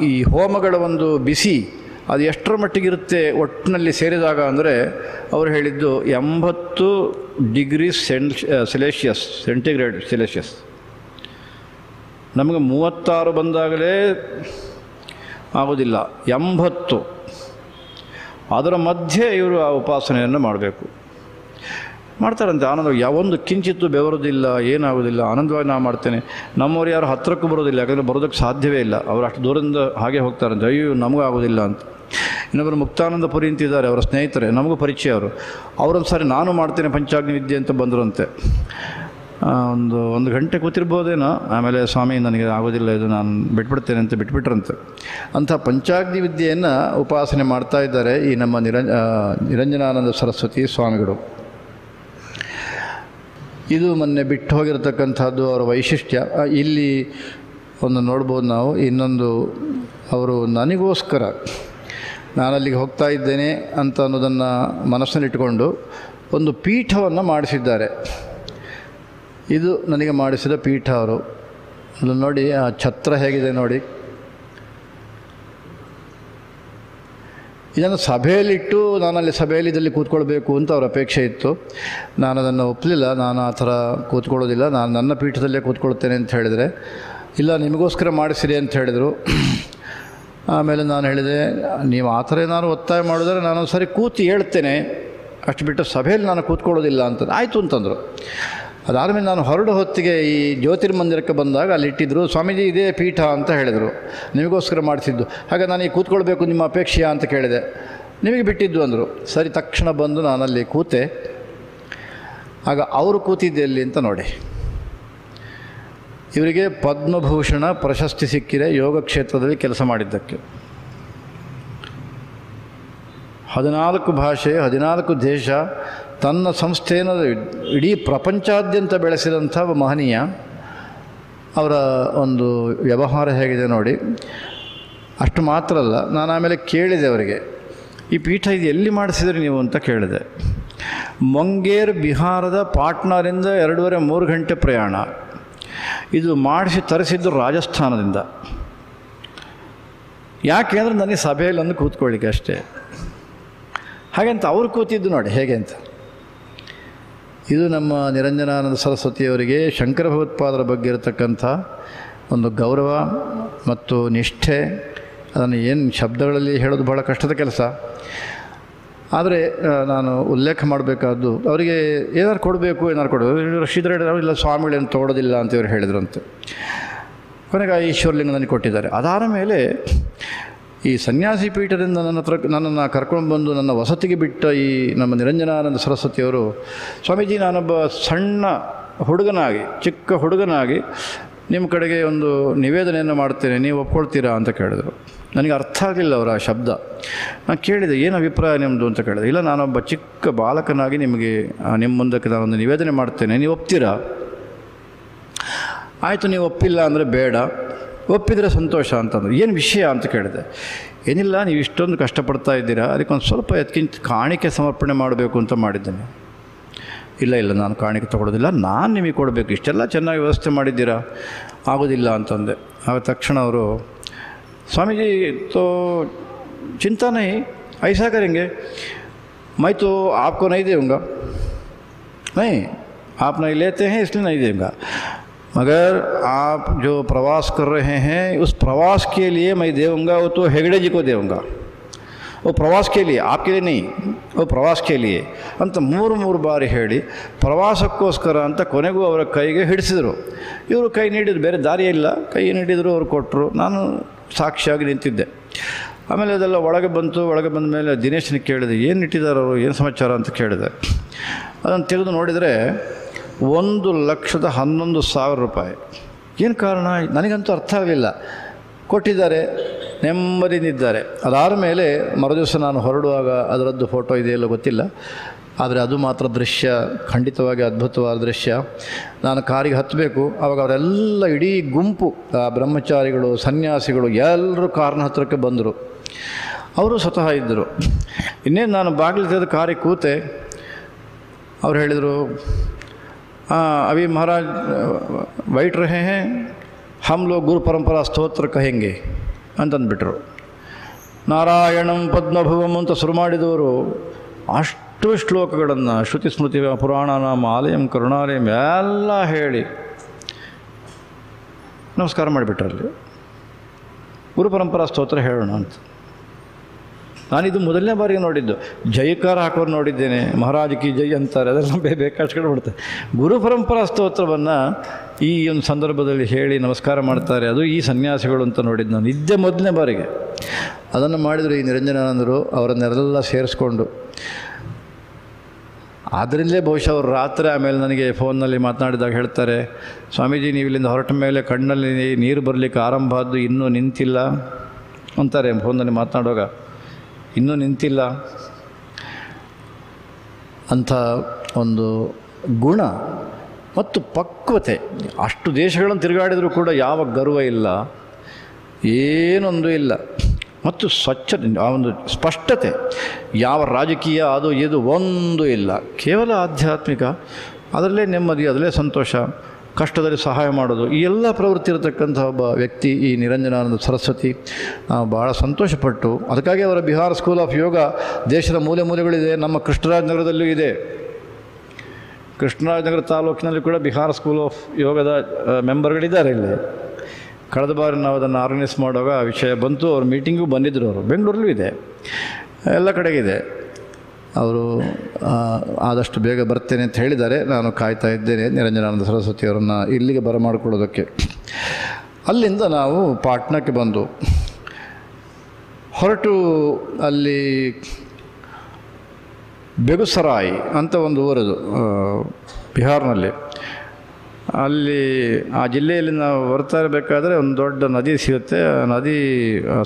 ಈ ಹೋಮಗಳ ಒಂದು ಬಿಸಿ ಅದು ಎಷ್ಟರ ಮಟ್ಟಿಗಿರುತ್ತೆ ಒಟ್ಟಿನಲ್ಲಿ ಸೇರಿದಾಗ ಅಂದರೆ ಅವರು ಹೇಳಿದ್ದು 80 ಡಿಗ್ರಿ ಸೆಂಟಿಗ್ರೇಡ್ ಸೆಲ್ಸಿಯಸ್. ನಮಗೆ 36 ಬಂದಾಗಲೇ ಆಗೋದಿಲ್ಲ, 80. ಅದರ ಮಧ್ಯೆ ಇವರು ಆ ಉಪಾಸನೆಯನ್ನು ಮಾಡಬೇಕು. ಮಾಡ್ತಾರಂತೆ. ಆನಂದ ಯಾವೊಂದು ಕಿಂಚಿತ್ತು ಬೆವರೋದಿಲ್ಲ, ಏನಾಗೋದಿಲ್ಲ, ಆನಂದವಾಗಿ ನಾನು ಮಾಡ್ತೇನೆ. ನಮ್ಮವ್ರು ಯಾರು ಹತ್ತಿರಕ್ಕೂ ಬರೋದಿಲ್ಲ, ಯಾಕಂದರೆ ಬರೋದಕ್ಕೆ ಸಾಧ್ಯವೇ ಇಲ್ಲ. ಅವರು ಅಷ್ಟು ದೂರದಿಂದ ಹಾಗೆ ಹೋಗ್ತಾರಂತೆ, ಅಯ್ಯೋ ನಮಗೂ ಆಗೋದಿಲ್ಲ ಅಂತ. ಇನ್ನೊಬ್ಬರು ಮುಕ್ತಾನಂದ ಪುರಿ ಅಂತಿದ್ದಾರೆ, ಅವರ ಸ್ನೇಹಿತರೆ, ನಮಗೂ ಪರಿಚಯ ಅವರು. ಅವರೊಂದು ಸಾರಿ ನಾನು ಮಾಡ್ತೇನೆ ಪಂಚಾಗ್ನಿ ವಿದ್ಯೆ ಅಂತ ಬಂದರಂತೆ. ಒಂದು ಗಂಟೆ ಕೂತಿರ್ಬೋದೇನೋ. ಆಮೇಲೆ ಸ್ವಾಮಿ ನನಗೆ ಆಗೋದಿಲ್ಲ, ಇದು ನಾನು ಬಿಟ್ಬಿಡ್ತೇನೆ ಅಂತ ಬಿಟ್ಬಿಟ್ರಂತೆ. ಅಂಥ ಪಂಚಾಗ್ನಿ ವಿದ್ಯೆಯನ್ನು ಉಪಾಸನೆ ಮಾಡ್ತಾ ಇದ್ದಾರೆ ಈ ನಮ್ಮ ನಿರಂಜನಾನಂದ ಸರಸ್ವತಿ ಸ್ವಾಮಿಗಳು. ಇದು ಮೊನ್ನೆ ಬಿಟ್ಟು ಹೋಗಿರತಕ್ಕಂಥದ್ದು ಅವರ ವೈಶಿಷ್ಟ್ಯ. ಇಲ್ಲಿ ಒಂದು ನೋಡ್ಬೋದು ನಾವು. ಇನ್ನೊಂದು, ಅವರು ನನಗೋಸ್ಕರ ನಾನಲ್ಲಿಗೆ ಹೋಗ್ತಾ ಇದ್ದೇನೆ ಅಂತ ಅನ್ನೋದನ್ನು ಮನಸ್ಸಲ್ಲಿಟ್ಟುಕೊಂಡು ಒಂದು ಪೀಠವನ್ನು ಮಾಡಿಸಿದ್ದಾರೆ. ಇದು ನನಗೆ ಮಾಡಿಸಿದ ಪೀಠ ಅವರು. ಅದು ನೋಡಿ, ಆ ಛತ್ರ ಹೇಗಿದೆ ನೋಡಿ. ಇದನ್ನು ಸಭೆಯಲ್ಲಿಟ್ಟು ನಾನಲ್ಲಿ ಸಭೆಯಲ್ಲಿ ಇದರಲ್ಲಿ ಕೂತ್ಕೊಳ್ಬೇಕು ಅಂತ ಅವ್ರ ಅಪೇಕ್ಷೆ ಇತ್ತು. ನಾನು ಅದನ್ನು ಒಪ್ಪಲಿಲ್ಲ. ನಾನು ಆ ಥರ ಕೂತ್ಕೊಳ್ಳೋದಿಲ್ಲ, ನಾನು ನನ್ನ ಪೀಠದಲ್ಲೇ ಕೂತ್ಕೊಳ್ತೇನೆ ಅಂತ ಹೇಳಿದರೆ, ಇಲ್ಲ ನಿಮಗೋಸ್ಕರ ಮಾಡಿಸಿರಿ ಅಂತ ಹೇಳಿದರು. ಆಮೇಲೆ ನಾನು ಹೇಳಿದೆ, ನೀವು ಆ ಥರ ಏನಾದ್ರು ಒತ್ತಾಯ ಮಾಡಿದ್ರೆ ನಾನು ಸರಿ ಕೂತು ಹೇಳ್ತೇನೆ, ಅಷ್ಟು ಬಿಟ್ಟು ಸಭೆಯಲ್ಲಿ ನಾನು ಕೂತ್ಕೊಳ್ಳೋದಿಲ್ಲ ಅಂತ. ಆಯಿತು ಅಂತಂದರು. ಅದಾದಮೇಲೆ ನಾನು ಹೊರಡು ಹೊತ್ತಿಗೆ ಈ ಜ್ಯೋತಿರ್ಮಂದಿರಕ್ಕೆ ಬಂದಾಗ ಅಲ್ಲಿ ಇಟ್ಟಿದ್ದರು. ಸ್ವಾಮೀಜಿ ಇದೇ ಪೀಠ ಅಂತ ಹೇಳಿದರು, ನಿಮಗೋಸ್ಕರ ಮಾಡಿಸಿದ್ದು. ಹಾಗೆ ನಾನು ಈಗ ಕೂತ್ಕೊಳ್ಬೇಕು ನಿಮ್ಮ ಅಪೇಕ್ಷೆಯ ಅಂತ ಕೇಳಿದೆ. ನಿಮಗೆ ಬಿಟ್ಟಿದ್ದು ಅಂದರು. ಸರಿ, ತಕ್ಷಣ ಬಂದು ನಾನಲ್ಲಿ ಕೂತೆ. ಆಗ ಅವರು ಕೂತಿದ್ದೆ ಎಲ್ಲಿ ಅಂತ ನೋಡಿ. ಇವರಿಗೆ ಪದ್ಮಭೂಷಣ ಪ್ರಶಸ್ತಿ ಸಿಕ್ಕಿದೆ ಯೋಗಕ್ಷೇತ್ರದಲ್ಲಿ ಕೆಲಸ ಮಾಡಿದ್ದಕ್ಕೆ. 14 ಭಾಷೆ, 14 ದೇಶ, ತನ್ನ ಸಂಸ್ಥೆಯನ್ನು ಇಡೀ ಪ್ರಪಂಚಾದ್ಯಂತ ಬೆಳೆಸಿದಂಥ ಮಹನೀಯ. ಅವರ ಒಂದು ವ್ಯವಹಾರ ಹೇಗಿದೆ ನೋಡಿ. ಅಷ್ಟು ಮಾತ್ರ ಅಲ್ಲ, ನಾನು ಆಮೇಲೆ ಕೇಳಿದೆ ಅವರಿಗೆ, ಈ ಪೀಠ ಇದು ಎಲ್ಲಿ ಮಾಡಿಸಿದ್ರಿ ನೀವು ಅಂತ ಕೇಳಿದೆ. ಮುಂಗೇರ್ ಬಿಹಾರದ ಪಾಟ್ನಾದಿಂದ 2.5-3 ಗಂಟೆ ಪ್ರಯಾಣ. ಇದು ಮಾಡಿಸಿ ತರಿಸಿದ್ದು ರಾಜಸ್ಥಾನದಿಂದ. ಯಾಕೆ ಅಂದರೆ ನನಗೆ ಸಭೆಯಲ್ಲಿ ಒಂದು ಕೂತ್ಕೊಳ್ಳಿಕ್ಕೆ ಅಷ್ಟೇ. ಹಾಗೆಂತ ಅವರು ಕೂತಿದ್ದು ನೋಡಿ ಹೇಗೆ ಅಂತ. ಇದು ನಮ್ಮ ನಿರಂಜನಾನಂದ ಸರಸ್ವತಿಯವರಿಗೆ ಶಂಕರ ಭಗವತ್ಪಾದರ ಬಗ್ಗೆ ಇರತಕ್ಕಂಥ ಒಂದು ಗೌರವ ಮತ್ತು ನಿಷ್ಠೆ. ಅದನ್ನು ಏನು ಶಬ್ದಗಳಲ್ಲಿ ಹೇಳೋದು ಬಹಳ ಕಷ್ಟದ ಕೆಲಸ. ಆದರೆ ನಾನು ಉಲ್ಲೇಖ ಮಾಡಬೇಕಾದ್ದು, ಅವರಿಗೆ ಏನಾರು ಕೊಡಬೇಕು, ಏನಾರು ಕೊಡಬೇಕು. ಶ್ರೀಧರ ಇಲ್ಲ ಸ್ವಾಮಿಗಳೇನು ತೊಗೊಳೋದಿಲ್ಲ ಅಂತ ಇವರು ಹೇಳಿದ್ರಂತೆ. ಕೊನೆಗೆ ಈಶ್ವರಲಿಂಗ ನನಗೆ ಕೊಟ್ಟಿದ್ದಾರೆ. ಅದಾದ ಮೇಲೆ ಈ ಸನ್ಯಾಸಿ ಪೀಠದಿಂದ ನನ್ನನ್ನು ಕರ್ಕೊಂಡು ಬಂದು ನನ್ನ ವಸತಿಗೆ ಬಿಟ್ಟ ಈ ನಮ್ಮ ನಿರಂಜನಾನಂದ ಸರಸ್ವತಿಯವರು, ಸ್ವಾಮೀಜಿ ನಾನೊಬ್ಬ ಸಣ್ಣ ಹುಡುಗನಾಗಿ, ಚಿಕ್ಕ ಹುಡುಗನಾಗಿ ನಿಮ್ಮ ಕಡೆಗೆ ಒಂದು ನಿವೇದನೆಯನ್ನು ಮಾಡ್ತೇನೆ, ನೀವು ಒಪ್ಕೊಳ್ತೀರಾ ಅಂತ ಕೇಳಿದರು. ನನಗೆ ಅರ್ಥ ಆಗಲಿಲ್ಲ ಅವರ ಶಬ್ದ. ನಾನು ಕೇಳಿದೆ, ಏನು ಅಭಿಪ್ರಾಯ ನಿಮ್ಮದು ಅಂತ ಕೇಳಿದೆ. ಇಲ್ಲ, ನಾನೊಬ್ಬ ಚಿಕ್ಕ ಬಾಲಕನಾಗಿ ನಿಮಗೆ ನಿಮ್ಮ ಮುಂದಕ್ಕೆ ನಾನೊಂದು ನಿವೇದನೆ ಮಾಡ್ತೇನೆ, ನೀವು ಒಪ್ತೀರಾ? ಆಯಿತು, ನೀವು ಒಪ್ಪಿಲ್ಲ ಅಂದರೆ ಬೇಡ, ಒಪ್ಪಿದರೆ ಸಂತೋಷ ಅಂತಂದರು. ಏನು ವಿಷಯ ಅಂತ ಕೇಳಿದೆ. ಏನಿಲ್ಲ, ನೀವು ಇಷ್ಟೊಂದು ಕಷ್ಟಪಡ್ತಾ ಇದ್ದೀರಾ, ಅದಕ್ಕೊಂದು ಸ್ವಲ್ಪ ಎತ್ಕಿಂತ ಕಾಣಿಕೆ ಸಮರ್ಪಣೆ ಮಾಡಬೇಕು ಅಂತ ಮಾಡಿದ್ದೇನೆ. ಇಲ್ಲ ನಾನು ಕಾಣಿಕೆ ತೊಗೊಳೋದಿಲ್ಲ, ನಾನು ನಿಮಗೆ ಕೊಡಬೇಕು, ಇಷ್ಟೆಲ್ಲ ಚೆನ್ನಾಗಿ ವ್ಯವಸ್ಥೆ ಮಾಡಿದ್ದೀರಾ, ಆಗೋದಿಲ್ಲ ಅಂತಂದೆ. ಆಗ ತಕ್ಷಣ ಅವರು, स्वामी जी तो चिंता नहीं, ऐसा करेंगे, मैं तो आपको नहीं दूँगा, नहीं आप नहीं लेते हैं इसलिए नहीं दूँगा, मगर आप जो प्रवास कर रहे हैं उस प्रवास के लिए मैं दूँगा, वो तो हेगड़े जी को दूँगा, ಓ ಪ್ರವಾಸ ಕೇಳಿಯೇ ಆಪ್ಕೆ ಲಿಯೇ नहीं ಓ ಪ್ರವಾಸ ಕೇಳಿಯೇ ಅಂತ ಮೂರು ಬಾರಿ ಹೇಳಿ ಪ್ರವಾಸಕ್ಕೋಸ್ಕರ ಅಂತ ಕೊನೆಗೂ ಅವರ ಕೈಗೆ ಹಿಡಿಸಿದರು. ಇವರು ಕೈ ನೀಡಿದ್ರು, ಬೇರೆ ದಾರಿಯೇ ಇಲ್ಲ, ಕೈ ನೀಡಿದರು, ಅವರು ಕೊಟ್ಟರು. ನಾನು ಸಾಕ್ಷಿಯಾಗಿ ನಿಂತಿದ್ದೆ. ಆಮೇಲೆ ಅದೆಲ್ಲ ಒಳಗೆ ಬಂತು. ಒಳಗೆ ಬಂದ ಮೇಲೆ ದಿನೇಶನಿಗೆ ಕೇಳಿದೆ, ಏನು ಇಟ್ಟಿದ್ದಾರೆ ಅವರು, ಏನು ಸಮಾಚಾರ ಅಂತ ಕೇಳಿದೆ. ಅದನ್ನು ತೆಗೆದು ನೋಡಿದರೆ 1,11,000 ರೂಪಾಯಿ. ಏನು ಕಾರಣ ನನಗಂತೂ ಅರ್ಥ ಆಗಲಿಲ್ಲ. ಕೊಟ್ಟಿದ್ದಾರೆ, ನೆಮ್ಮದಿನಿದ್ದಾರೆ. ಅದಾದ ಮೇಲೆ ಮರುದಿವಸ ನಾನು ಹೊರಡುವಾಗ ಅದರದ್ದು ಫೋಟೋ ಇದೆಯಲ್ಲ ಗೊತ್ತಿಲ್ಲ, ಆದರೆ ಅದು ಮಾತ್ರ ದೃಶ್ಯ ಖಂಡಿತವಾಗಿ ಅದ್ಭುತವಾದ ದೃಶ್ಯ. ನಾನು ಕಾರಿಗೆ ಹತ್ತಬೇಕು, ಆವಾಗ ಅವರೆಲ್ಲ ಇಡೀ ಗುಂಪು ಬ್ರಹ್ಮಚಾರಿಗಳು, ಸನ್ಯಾಸಿಗಳು ಎಲ್ಲರೂ ಕಾರ್ನ ಹತ್ತಿರಕ್ಕೆ ಬಂದರು. ಅವರು ಸ್ವತಃ ಇದ್ದರು. ಇನ್ನೇನು ನಾನು ಬಾಗಿಲು ತೆಗೆದು ಕಾರಿಗೆ ಕೂತೆ. ಅವ್ರು ಹೇಳಿದರು, ಅಭಿ ಮಹಾರಾಜ್ ವೈಟ್ ರಹೇ ಹೇ, ಹಮ್ ಲೋಗ್ ಗುರು ಪರಂಪರಾ ಸ್ತೋತ್ರ ಕಹೆಂಗೆ ಅಂತಂದ್ಬಿಟ್ರು. ನಾರಾಯಣಂ ಪದ್ಮಭುವಂ ಅಂತ ಶುರು ಮಾಡಿದವರು ಅಷ್ಟು ಶ್ಲೋಕಗಳನ್ನು ಶ್ರುತಿ ಸ್ಮೃತಿ ಪುರಾಣನಾಮ ಆಲಯಂ ಕರುಣಾಲಯಂ ಎಲ್ಲ ಹೇಳಿ ನಮಸ್ಕಾರ ಮಾಡಿಬಿಟ್ರಲ್ಲಿ. ಗುರು ಪರಂಪರಾ ಸ್ತೋತ್ರ ಹೇಳೋಣ ಅಂತ. ನಾನಿದು ಮೊದಲನೇ ಬಾರಿಗೆ ನೋಡಿದ್ದು. ಜಯಕಾರ ಹಾಕೋರು ನೋಡಿದ್ದೇನೆ, ಮಹಾರಾಜ್ ಕಿ ಜೈ ಅಂತಾರೆ, ಅದೆಲ್ಲ ಬೇಕಾಡ್ಸ್ಕೊಂಡು ಬಿಡ್ತಾರೆ. ಗುರು ಪರಂಪರಾ ಸ್ತೋತ್ರವನ್ನು ಈ ಒಂದು ಸಂದರ್ಭದಲ್ಲಿ ಹೇಳಿ ನಮಸ್ಕಾರ ಮಾಡ್ತಾರೆ, ಅದು ಈ ಸನ್ಯಾಸಿಗಳು ಅಂತ ನೋಡಿದ್ದು ನಾನು ಇದ್ದೇ ಮೊದಲನೇ ಬಾರಿಗೆ. ಅದನ್ನು ಮಾಡಿದರು ಈ ನಿರಂಜನಾನಂದರು, ಅವರನ್ನೆಲ್ಲ ಸೇರಿಸ್ಕೊಂಡು. ಅದರಿಂದಲೇ ಬಹುಶಃ ಅವರು ರಾತ್ರಿ ಆಮೇಲೆ ನನಗೆ ಫೋನ್ನಲ್ಲಿ ಮಾತನಾಡಿದಾಗ ಹೇಳ್ತಾರೆ, ಸ್ವಾಮೀಜಿ ನೀವು ಇಲ್ಲಿಂದ ಹೊರಟ ಮೇಲೆ ಕಣ್ಣಲ್ಲಿ ನೀರು ಬರಲಿಕ್ಕೆ ಆರಂಭ ಆದ್ದು, ಇನ್ನೂ ನಿಂತಿಲ್ಲ ಅಂತಾರೆ ಫೋನ್ನಲ್ಲಿ ಮಾತನಾಡುವಾಗ. ಇನ್ನೂ ನಿಂತಿಲ್ಲ ಅಂಥ ಒಂದು ಗುಣ ಮತ್ತು ಪಕ್ವತೆ. ಅಷ್ಟು ದೇಶಗಳನ್ನು ತಿರುಗಾಡಿದರೂ ಕೂಡ ಯಾವ ಗರ್ವ ಇಲ್ಲ, ಏನೊಂದು ಇಲ್ಲ. ಮತ್ತು ಸ್ವಚ್ಛತೆ, ಆ ಒಂದು ಸ್ಪಷ್ಟತೆ, ಯಾವ ರಾಜಕೀಯ ಅದು ಇದು ಒಂದು ಇಲ್ಲ. ಕೇವಲ ಆಧ್ಯಾತ್ಮಿಕ, ಅದರಲ್ಲೇ ನೆಮ್ಮದಿ, ಅದರಲ್ಲೇ ಸಂತೋಷ, ಕಷ್ಟದಲ್ಲಿ ಸಹಾಯ ಮಾಡೋದು, ಈ ಎಲ್ಲ ಪ್ರವೃತ್ತಿ ಇರತಕ್ಕಂಥ ಒಬ್ಬ ವ್ಯಕ್ತಿ ಈ ನಿರಂಜನಾನಂದ ಸರಸ್ವತಿ. ಭಾಳ ಸಂತೋಷಪಟ್ಟು, ಅದಕ್ಕಾಗಿ ಅವರ ಬಿಹಾರ ಸ್ಕೂಲ್ ಆಫ್ ಯೋಗ ದೇಶದ ಮೂಲೆ ಮೂಲೆಗಳಿದೆ. ನಮ್ಮ ಕೃಷ್ಣರಾಜನಗರದಲ್ಲೂ ಇದೆ. ಕೃಷ್ಣರಾಜನಗರ ತಾಲೂಕಿನಲ್ಲಿ ಕೂಡ ಬಿಹಾರ ಸ್ಕೂಲ್ ಆಫ್ ಯೋಗದ ಮೆಂಬರ್ಗಳಿದ್ದಾರೆ ಇಲ್ಲಿ. ಕಳೆದ ಬಾರಿ ನಾವು ಅದನ್ನು ಆರ್ಗನೈಸ್ ಮಾಡುವಾಗ ಆ ವಿಷಯ ಬಂತು. ಅವ್ರ ಮೀಟಿಂಗೂ ಬಂದಿದ್ದರು. ಅವರು ಬೆಂಗಳೂರಲ್ಲೂ ಇದೆ, ಎಲ್ಲ ಕಡೆಗಿದೆ. ಅವರು ಆದಷ್ಟು ಬೇಗ ಬರ್ತೇನೆ ಅಂತ ಹೇಳಿದ್ದಾರೆ. ನಾನು ಕಾಯ್ತಾ ಇದ್ದೇನೆ ನಿರಂಜನಾನಂದ ಸರಸ್ವತಿಯವರನ್ನು ಇಲ್ಲಿಗೆ ಬರಮಾಡಿಕೊಳ್ಳೋದಕ್ಕೆ. ಅಲ್ಲಿಂದ ನಾವು ಪಾಟ್ನಾಕ್ಕೆ ಬಂದು ಹೊರಟು ಅಲ್ಲಿ ಬೆಗುಸರಾಯ್ ಅಂತ ಒಂದು ಊರದು ಬಿಹಾರ್ನಲ್ಲಿ. ಅಲ್ಲಿ ಆ ಜಿಲ್ಲೆಯಲ್ಲಿ ನಾವು ಬರ್ತಾ ಇರಬೇಕಾದ್ರೆ ಒಂದು ದೊಡ್ಡ ನದಿ ಸಿಗುತ್ತೆ. ಆ ನದಿ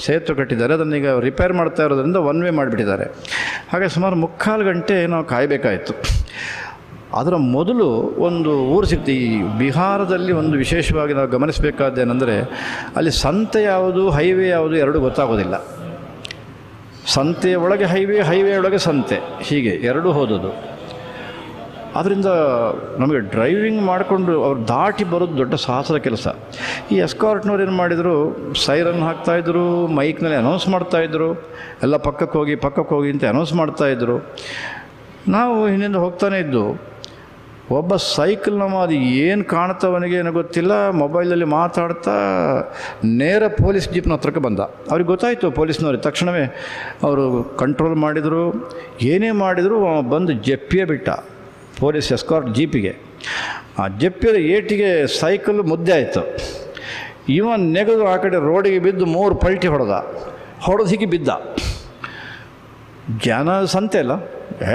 ಸೇತುವೆ ಕಟ್ಟಿದ್ದಾರೆ, ಅದನ್ನೀಗ ರಿಪೇರ್ ಮಾಡ್ತಾ ಇರೋದ್ರಿಂದ ಒನ್ ವೇ ಮಾಡಿಬಿಟ್ಟಿದ್ದಾರೆ. ಹಾಗೆ ಸುಮಾರು 3/4 ಗಂಟೆ ನಾವು ಕಾಯಬೇಕಾಯಿತು. ಅದರ ಮೊದಲು ಒಂದು ಊರು ಸಿಗ್ತು. ಈ ಬಿಹಾರದಲ್ಲಿ ಒಂದು ವಿಶೇಷವಾಗಿ ನಾವು ಗಮನಿಸಬೇಕಾದ್ದೇನೆಂದರೆ, ಅಲ್ಲಿ ಸಂತೆ ಯಾವುದು, ಹೈವೇ ಯಾವುದು ಎರಡೂ ಗೊತ್ತಾಗೋದಿಲ್ಲ. ಸಂತೆಯ ಒಳಗೆ ಹೈವೇ, ಹೈವೇ ಒಳಗೆ ಸಂತೆ, ಹೀಗೆ ಎರಡೂ ಹೋದದು. ಆದ್ದರಿಂದ ನಮಗೆ ಡ್ರೈವಿಂಗ್ ಮಾಡಿಕೊಂಡು ಅವ್ರು ದಾಟಿ ಬರೋದು ದೊಡ್ಡ ಸಾಹಸದ ಕೆಲಸ. ಈ ಎಸ್ಕಾರ್ಟ್ನವ್ರು ಏನು ಮಾಡಿದರು, ಸೈರನ್ ಹಾಕ್ತಾಯಿದ್ರು, ಮೈಕ್ನಲ್ಲಿ ಅನೌನ್ಸ್ ಮಾಡ್ತಾಯಿದ್ರು, ಎಲ್ಲ ಪಕ್ಕಕ್ಕೆ ಹೋಗಿ ಅಂತ ಅನೌನ್ಸ್ ಮಾಡ್ತಾಯಿದ್ರು. ನಾವು ಹಿಂದಿಂದ ಹೋಗ್ತಾನೆ ಇದ್ದು. ಒಬ್ಬ ಸೈಕಲ್ ನಮ್ಮ ಅದು ಏನು ಕಾಣ್ತವನಿಗೆ ಏನೋ ಗೊತ್ತಿಲ್ಲ, ಮೊಬೈಲಲ್ಲಿ ಮಾತಾಡ್ತಾ ನೇರ ಪೊಲೀಸ್ ಜೀಪ್ನ ಹತ್ರಕ್ಕೆ ಬಂದ. ಅವ್ರಿಗೆ ಗೊತ್ತಾಯಿತು ಪೊಲೀಸ್ನವ್ರಿಗೆ. ತಕ್ಷಣವೇ ಅವರು ಕಂಟ್ರೋಲ್ ಮಾಡಿದರು, ಏನೇ ಮಾಡಿದರು ಬಂದು ಜಪ್ಪಿಯೇ ಬಿಟ್ಟ ಪೊಲೀಸ್ ಎಸ್ಕಾರ್ಟ್ ಜೀಪಿಗೆ. ಆ ಜಪ್ಪಿಯ ಏಟಿಗೆ ಸೈಕಲ್ ಮುದ್ದೆ ಆಯಿತು. ಇವನ್ ನೆಗೆದು ಆ ಕಡೆ ರೋಡಿಗೆ ಬಿದ್ದು 3 ಪಲ್ಟಿ ಹೊಡೆದು ಹೀಗೆ ಬಿದ್ದ. ಜನ ಸಂತೆ ಅಲ್ಲ,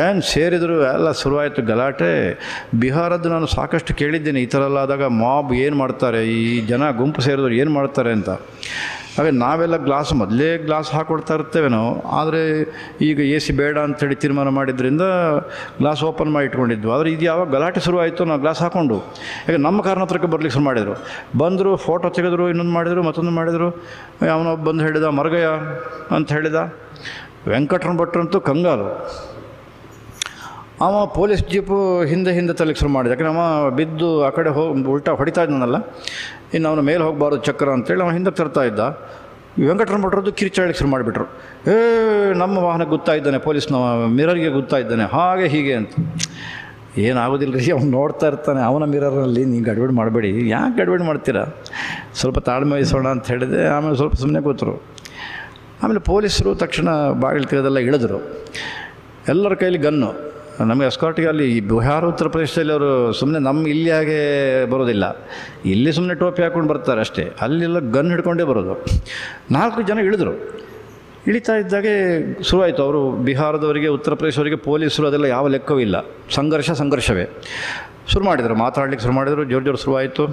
ಏನು ಸೇರಿದರು, ಎಲ್ಲ ಶುರುವಾಯಿತು ಗಲಾಟೆ. ಬಿಹಾರದ್ದು ನಾನು ಸಾಕಷ್ಟು ಕೇಳಿದ್ದೇನೆ, ಈ ಥರ ಎಲ್ಲ ಆದಾಗ ಮಾಬ್ ಏನು ಮಾಡ್ತಾರೆ, ಈ ಜನ ಗುಂಪು ಸೇರಿದ್ರು ಏನು ಮಾಡ್ತಾರೆ ಅಂತ. ಹಾಗೆ ನಾವೆಲ್ಲ ಮೊದಲೇ ಗ್ಲಾಸ್ ಹಾಕ್ಕೊಡ್ತಾ ಇರ್ತೇವೆ ನಾವು. ಆದರೆ ಈಗ AC ಬೇಡ ಅಂಥೇಳಿ ತೀರ್ಮಾನ ಮಾಡಿದ್ರಿಂದ ಗ್ಲಾಸ್ ಓಪನ್ ಮಾಡಿ ಇಟ್ಕೊಂಡಿದ್ವು. ಆದರೆ ಇದು ಯಾವಾಗ ಗಲಾಟೆ ಶುರುವಾಯಿತು, ನಾವು ಗ್ಲಾಸ್ ಹಾಕ್ಕೊಂಡು ಈಗ ನಮ್ಮ ಕಾರಣ ಹತ್ರಕ್ಕೆ ಬರ್ಲಿಕ್ಕೆ ಶುರು ಮಾಡಿದರು. ಬಂದರು, ಫೋಟೋ ತೆಗೆದರು, ಇನ್ನೊಂದು ಮಾಡಿದರು, ಮತ್ತೊಂದು ಮಾಡಿದರು. ಅವನೊಬ್ಬ ಬಂದು ಹೇಳಿದ, ಮರಗಯ್ಯ ಅಂತ ಹೇಳಿದ. ವೆಂಕಟರಮಣ ಭಟ್ರಂತೂ ಕಂಗಾಲು. ಅವ ಪೊಲೀಸ್ ಜೀಪು ಹಿಂದೆ ತರಲಿಕ್ಕೆ ಶುರು ಮಾಡಿದ. ಯಾಕಂದರೆ ಅವ ಬಿದ್ದು ಆ ಕಡೆ ಉಲ್ಟಾ ಹೊಡಿತಾ ಇದ್ದಾನಲ್ಲ, ಇನ್ನು ಅವನ ಮೇಲೆ ಹೋಗಬಾರ್ದು ಚಕ್ರ ಅಂತೇಳಿ ಅವನು ಹಿಂದೆ ತರ್ತಾ ಇದ್ದ. ವೆಂಕಟರಮಣ ಭಟ್ರದ್ದು ಕಿರಿಚಾಡಲಿಕ್ಕೆ ಶುರು ಮಾಡಿಬಿಟ್ರು. ನಮ್ಮ ವಾಹನಕ್ಕೆ ಗೊತ್ತಾ ಇದ್ದಾನೆ, ಪೊಲೀಸ್ನವ ಮಿರರ್ಗೆ ಗೊತ್ತಾ ಇದ್ದಾನೆ, ಹಾಗೆ ಹೀಗೆ ಅಂತ. ಏನಾಗೋದಿಲ್ಲ ರೀ, ಅವ್ನು ನೋಡ್ತಾ ಇರ್ತಾನೆ ಅವನ ಮಿರರ್ನಲ್ಲಿ. ನೀವು ಗಡ್ಬಡಿ ಮಾಡಬೇಡಿ, ಯಾಕೆ ಗಡ್ಬಡಿ ಮಾಡ್ತೀರಾ, ಸ್ವಲ್ಪ ತಾಳ್ಮೆ ವಹಿಸೋಣ ಅಂತ ಹೇಳಿದೆ. ಆಮೇಲೆ ಸ್ವಲ್ಪ ಸುಮ್ಮನೆ ಕೂತರು. ಆಮೇಲೆ ಪೊಲೀಸರು ತಕ್ಷಣ ಬಾಗಿಲು ತೆಗೆದೆಲ್ಲ ಇಳಿದ್ರು. ಎಲ್ಲರ ಕೈಲಿ ಗನ್ನು. ನಮಗೆ ಎಸ್ಕಾರ್ಟಿಗೆ ಅಲ್ಲಿ ಬಿಹಾರ ಉತ್ತರ ಪ್ರದೇಶದಲ್ಲಿ ಅವರು ಸುಮ್ಮನೆ ನಮ್ಮ ಇಲ್ಲಿ ಹಾಗೆ ಬರೋದಿಲ್ಲ. ಇಲ್ಲಿ ಸುಮ್ಮನೆ ಟೋಪಿ ಹಾಕ್ಕೊಂಡು ಬರ್ತಾರೆ ಅಷ್ಟೇ, ಅಲ್ಲೆಲ್ಲ ಗನ್ ಹಿಡ್ಕೊಂಡೇ ಬರೋದು. 4 ಜನ ಇಳಿದ್ರು. ಇಳಿತಾ ಇದ್ದಾಗೆ ಶುರುವಾಯಿತು. ಅವರು ಬಿಹಾರದವರಿಗೆ ಉತ್ತರ ಪ್ರದೇಶವರಿಗೆ ಪೊಲೀಸರು ಅದೆಲ್ಲ ಯಾವ ಲೆಕ್ಕವೂ ಇಲ್ಲ, ಸಂಘರ್ಷವೇ ಶುರು ಮಾಡಿದರು. ಮಾತಾಡ್ಲಿಕ್ಕೆ ಶುರು ಮಾಡಿದರು, ಜೋರು ಶುರುವಾಯಿತು.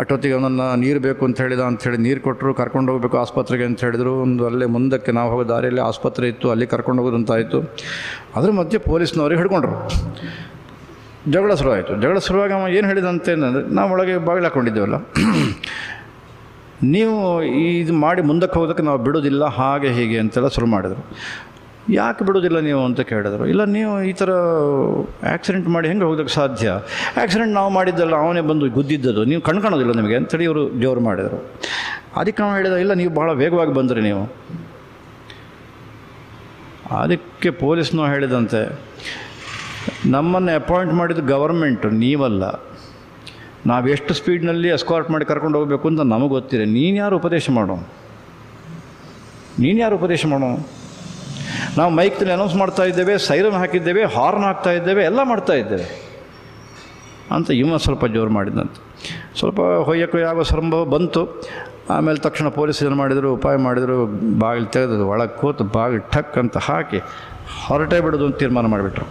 ಅಷ್ಟೊತ್ತಿಗೆ ಅವನನ್ನು ನೀರು ಬೇಕು ಅಂತ ಹೇಳಿ ನೀರು ಕೊಟ್ಟರು. ಕರ್ಕೊಂಡು ಹೋಗಬೇಕು ಆಸ್ಪತ್ರೆಗೆ ಅಂತ ಹೇಳಿದರು. ಒಂದು ಅಲ್ಲೇ ಮುಂದಕ್ಕೆ ನಾವು ಹೋಗೋ ದಾರಿಯಲ್ಲಿ ಆಸ್ಪತ್ರೆ ಇತ್ತು, ಅಲ್ಲಿ ಕರ್ಕೊಂಡು ಹೋಗೋದು ಅಂತಾಯಿತು. ಅದ್ರ ಮಧ್ಯೆ ಪೊಲೀಸ್ನವ್ರಿಗೆ ಹಿಡ್ಕೊಂಡ್ರು. ಜಗಳ ಶುರುವಾಗಿ ಅವ ಏನು ಹೇಳಿದಂತೆ ಅಂದರೆ, ನಾವು ಒಳಗೆ ಬಾಗಿಲು ಹಾಕ್ಕೊಂಡಿದ್ದೇವಲ್ಲ, ನೀವು ಇದು ಮಾಡಿ ಮುಂದಕ್ಕೆ ಹೋಗೋದಕ್ಕೆ ನಾವು ಬಿಡೋದಿಲ್ಲ, ಹಾಗೆ ಹೀಗೆ ಅಂತೆಲ್ಲ ಶುರು ಮಾಡಿದರು. ಯಾಕೆ ಬಿಡೋದಿಲ್ಲ ನೀವು ಅಂತ ಕೇಳಿದ್ರು. ಇಲ್ಲ, ನೀವು ಈ ಥರ ಆ್ಯಕ್ಸಿಡೆಂಟ್ ಮಾಡಿ ಹೆಂಗೆ ಹೋಗೋದಕ್ಕೆ ಸಾಧ್ಯ? ಆ್ಯಕ್ಸಿಡೆಂಟ್ ನಾವು ಮಾಡಿದ್ದಲ್ಲ, ಅವನೇ ಬಂದು ಗುದ್ದಿದ್ದದು, ನೀವು ಕಣ್ಕಾಣೋದಿಲ್ಲ ನಿಮಗೆ ಅಂತೇಳಿ ಇವರು ಜೋರು ಮಾಡಿದರು. ಅದಕ್ಕೆ ನಾವು ಹೇಳಿದ, ಇಲ್ಲ ನೀವು ಭಾಳ ವೇಗವಾಗಿ ಬಂದ್ರಿ ನೀವು. ಅದಕ್ಕೆ ಪೊಲೀಸ್ನೂ ಹೇಳಿದಂತೆ, ನಮ್ಮನ್ನು ಅಪಾಯಿಂಟ್ ಮಾಡಿದ್ದು ಗವರ್ಮೆಂಟು, ನೀವಲ್ಲ. ನಾವು ಎಷ್ಟು ಸ್ಪೀಡ್ನಲ್ಲಿ ಎಸ್ಕಾರ್ಟ್ ಮಾಡಿ ಕರ್ಕೊಂಡು ಹೋಗಬೇಕು ಅಂತ ನಮಗೆ ಗೊತ್ತಿದೆ. ನೀನು ಯಾರು ಉಪದೇಶ ಮಾಡೋ? ನಾವು ಮೈಕ್ನಲ್ಲಿ ಅನೌನ್ಸ್ ಮಾಡ್ತಾ ಇದ್ದೇವೆ, ಸೈರನ್ ಹಾಕಿದ್ದೇವೆ, ಹಾರ್ನ್ ಹಾಕ್ತಾ ಇದ್ದೇವೆ, ಎಲ್ಲ ಮಾಡ್ತಾ ಇದ್ದೇವೆ ಅಂತ ಇವ ಸ್ವಲ್ಪ ಜೋರು ಮಾಡಿದಂತೆ. ಸ್ವಲ್ಪ ಹೊಯ್ಯಕ್ಕೆ ಆಗೋ ಸಂಭವ ಬಂತು. ಆಮೇಲೆ ತಕ್ಷಣ ಪೊಲೀಸ್ ಏನು ಮಾಡಿದರು, ಉಪಾಯ ಮಾಡಿದರು. ಬಾಗಿಲು ತೆಗೆದು ಒಳಗೆ ಕೂತು ಬಾಗಿಲು ಠಕ್ ಅಂತ ಹಾಕಿ ಹೊರಟೇ ಬಿಡೋದು ಅಂತ ತೀರ್ಮಾನ ಮಾಡಿಬಿಟ್ರು.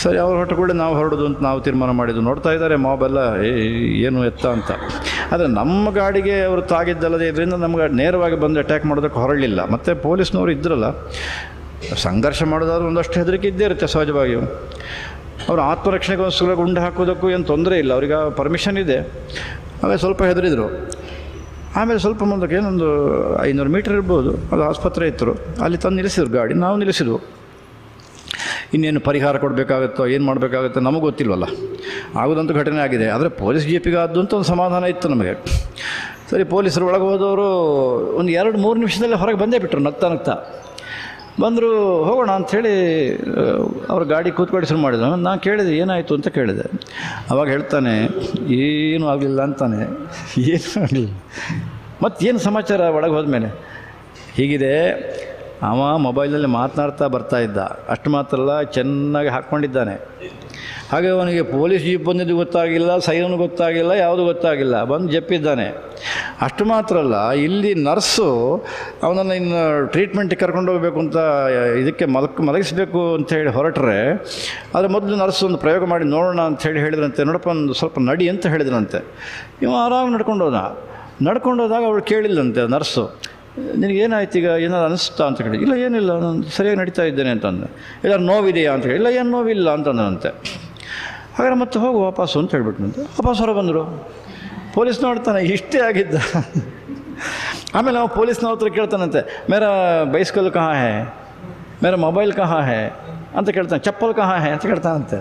ಸರಿ, ಅವ್ರು ಹೊರಟು ಕೂಡ ನಾವು ಹೊರಡೋದು ಅಂತ ನಾವು ತೀರ್ಮಾನ ಮಾಡಿದ್ದು. ನೋಡ್ತಾ ಇದ್ದಾರೆ ಮಾಬೆಲ್ಲ ಏನು ಎತ್ತ ಅಂತ. ಆದರೆ ನಮ್ಮ ಗಾಡಿಗೆ ಅವರು ತಾಗಿದ್ದಲ್ಲದೆ ಇದರಿಂದ ನಮ್ಗೆ ನೇರವಾಗಿ ಬಂದು ಅಟ್ಯಾಕ್ ಮಾಡೋದಕ್ಕೆ ಹೊರಡಲಿಲ್ಲ. ಮತ್ತು ಪೊಲೀಸ್ನವರು ಇದ್ರಲ್ಲ, ಸಂಘರ್ಷ ಮಾಡೋದಾದ್ರೂ ಒಂದಷ್ಟು ಹೆದರಿಕೆ ಇದ್ದೇ ಇರುತ್ತೆ ಸಹಜವಾಗಿಯೂ. ಅವರು ಆತ್ಮರಕ್ಷಣೆಗೋಸ್ಕರ ಗುಂಡು ಹಾಕೋದಕ್ಕೂ ಏನು ತೊಂದರೆ ಇಲ್ಲ, ಅವ್ರಿಗೆ ಪರ್ಮಿಷನ್ ಇದೆ. ಹಾಗೆ ಸ್ವಲ್ಪ ಹೆದರಿದ್ರು. ಆಮೇಲೆ ಸ್ವಲ್ಪ ಮುಂದಕ್ಕೆ ಏನೊಂದು 500 ಮೀಟರ್ ಇರ್ಬೋದು, ಅದು ಆಸ್ಪತ್ರೆ ಇತ್ತು. ಅಲ್ಲಿ ತಂದು ನಿಲ್ಲಿಸಿದ್ರು ಗಾಡಿ, ನಾವು ನಿಲ್ಲಿಸಿದ್ವು. ಇನ್ನೇನು ಪರಿಹಾರ ಕೊಡಬೇಕಾಗುತ್ತೋ, ಏನು ಮಾಡಬೇಕಾಗುತ್ತೋ ನಮಗೆ ಗೊತ್ತಿಲ್ವಲ್ಲ. ಆಗೋದಂತೂ ಘಟನೆ ಆಗಿದೆ. ಆದರೆ ಪೊಲೀಸ್ ಜೀಪಿಗೆ ಆದ್ದು ಅಂತ ಒಂದು ಸಮಾಧಾನ ಇತ್ತು ನಮಗೆ. ಸರಿ, ಪೊಲೀಸರು ಒಳಗೆ ಹೋದವರು ಒಂದು 2-3 ನಿಮಿಷದಲ್ಲೇ ಹೊರಗೆ ಬಂದೇ ಬಿಟ್ಟರು. ನಗ್ತಾ ಬಂದರು. ಹೋಗೋಣ ಅಂಥೇಳಿ ಅವ್ರ ಗಾಡಿ ಕೂತ್ಕೊಂಡು ಶುರು ಮಾಡಿದ್ರು. ನಾನು ಕೇಳಿದೆ, ಏನಾಯಿತು ಅಂತ ಕೇಳಿದೆ. ಅವಾಗ ಹೇಳ್ತಾನೆ, ಏನೂ ಆಗಲಿಲ್ಲ ಅಂತಾನೆ. ಏನೂ ಆಗಲಿಲ್ಲ. ಮತ್ತೇನು ಸಮಾಚಾರ ಒಳಗೆ ಹೋದ್ಮೇಲೆ? ಹೀಗಿದೆ, ಅವ ಮೊಬೈಲಲ್ಲಿ ಮಾತನಾಡ್ತಾ ಬರ್ತಾ ಇದ್ದ. ಅಷ್ಟು ಮಾತ್ರ ಅಲ್ಲ, ಚೆನ್ನಾಗಿ ಹಾಕ್ಕೊಂಡಿದ್ದಾನೆ. ಹಾಗೆ ಅವನಿಗೆ ಪೊಲೀಸ್ ಜೀಪ್ ಬಂದಿದ್ದು ಗೊತ್ತಾಗಿಲ್ಲ, ಸೈರನ್ ಗೊತ್ತಾಗಿಲ್ಲ, ಯಾವುದು ಗೊತ್ತಾಗಿಲ್ಲ, ಬಂದು ಜಪ್ಪಿದ್ದಾನೆ. ಅಷ್ಟು ಮಾತ್ರ ಅಲ್ಲ, ಇಲ್ಲಿ ನರ್ಸು ಅವನನ್ನು ಇನ್ನು ಟ್ರೀಟ್ಮೆಂಟಿಗೆ ಕರ್ಕೊಂಡು ಹೋಗಬೇಕು ಅಂತ ಇದಕ್ಕೆ ಮಲಗಿಸ್ಬೇಕು ಅಂಥೇಳಿ ಹೊರಟ್ರೆ, ಆದರೆ ಮೊದಲು ನರ್ಸ್ ಒಂದು ಪ್ರಯೋಗ ಮಾಡಿ ನೋಡೋಣ ಅಂಥೇಳಿ ಹೇಳಿದ್ರಂತೆ. ನೋಡಪ್ಪ, ಒಂದು ಸ್ವಲ್ಪ ನಡಿ ಅಂತ ಹೇಳಿದ್ರಂತೆ. ಇವ ಆರಾಮ ನಡ್ಕೊಂಡೋದಾಗ ಅವಳು ಕೇಳಿಲ್ಲಂತೆ ನರ್ಸು, ನಿನಗೇನಾಯ್ತು ಈಗ, ಏನಾದ್ರು ಅನಿಸ್ತಾ ಅಂತ ಕೇಳಿ. ಇಲ್ಲ, ಏನಿಲ್ಲ, ನಾನು ಸರಿಯಾಗಿ ನಡೀತಾ ಇದ್ದೇನೆ ಅಂತಂದೆ. ಇಲ್ಲ, ನೋವಿದೆಯಾ ಅಂತ ಹೇಳಿ. ಇಲ್ಲ, ಏನು ನೋವಿಲ್ಲ ಅಂತಂದಂತೆ. ಹಾಗಾದ್ರೆ ಮತ್ತೆ ಹೋಗು ವಾಪಸ್ಸು ಅಂತ ಹೇಳ್ಬಿಟ್ನಂತೆ. ವಾಪಸ್ ಹೊರ ಬಂದರು. ಪೊಲೀಸ್ ನೋಡ್ತಾನೆ, ಇಷ್ಟೇ ಆಗಿದ್ದ. ಆಮೇಲೆ ನಾವು ಪೊಲೀಸ್ನವ್ರ ಹತ್ರ ಕೇಳ್ತಾನಂತೆ, ಮೇರಾ ಬೈಸ್ಕಲ್ ಕಹಾ ಹೇ, ಮೇರಾ ಮೊಬೈಲ್ ಕಹಾ ಹೇ ಅಂತ ಕೇಳ್ತಾನೆ. ಚಪ್ಪಲ್ ಕಹಾ ಹೇ ಅಂತ ಕೇಳ್ತಾನಂತೆ.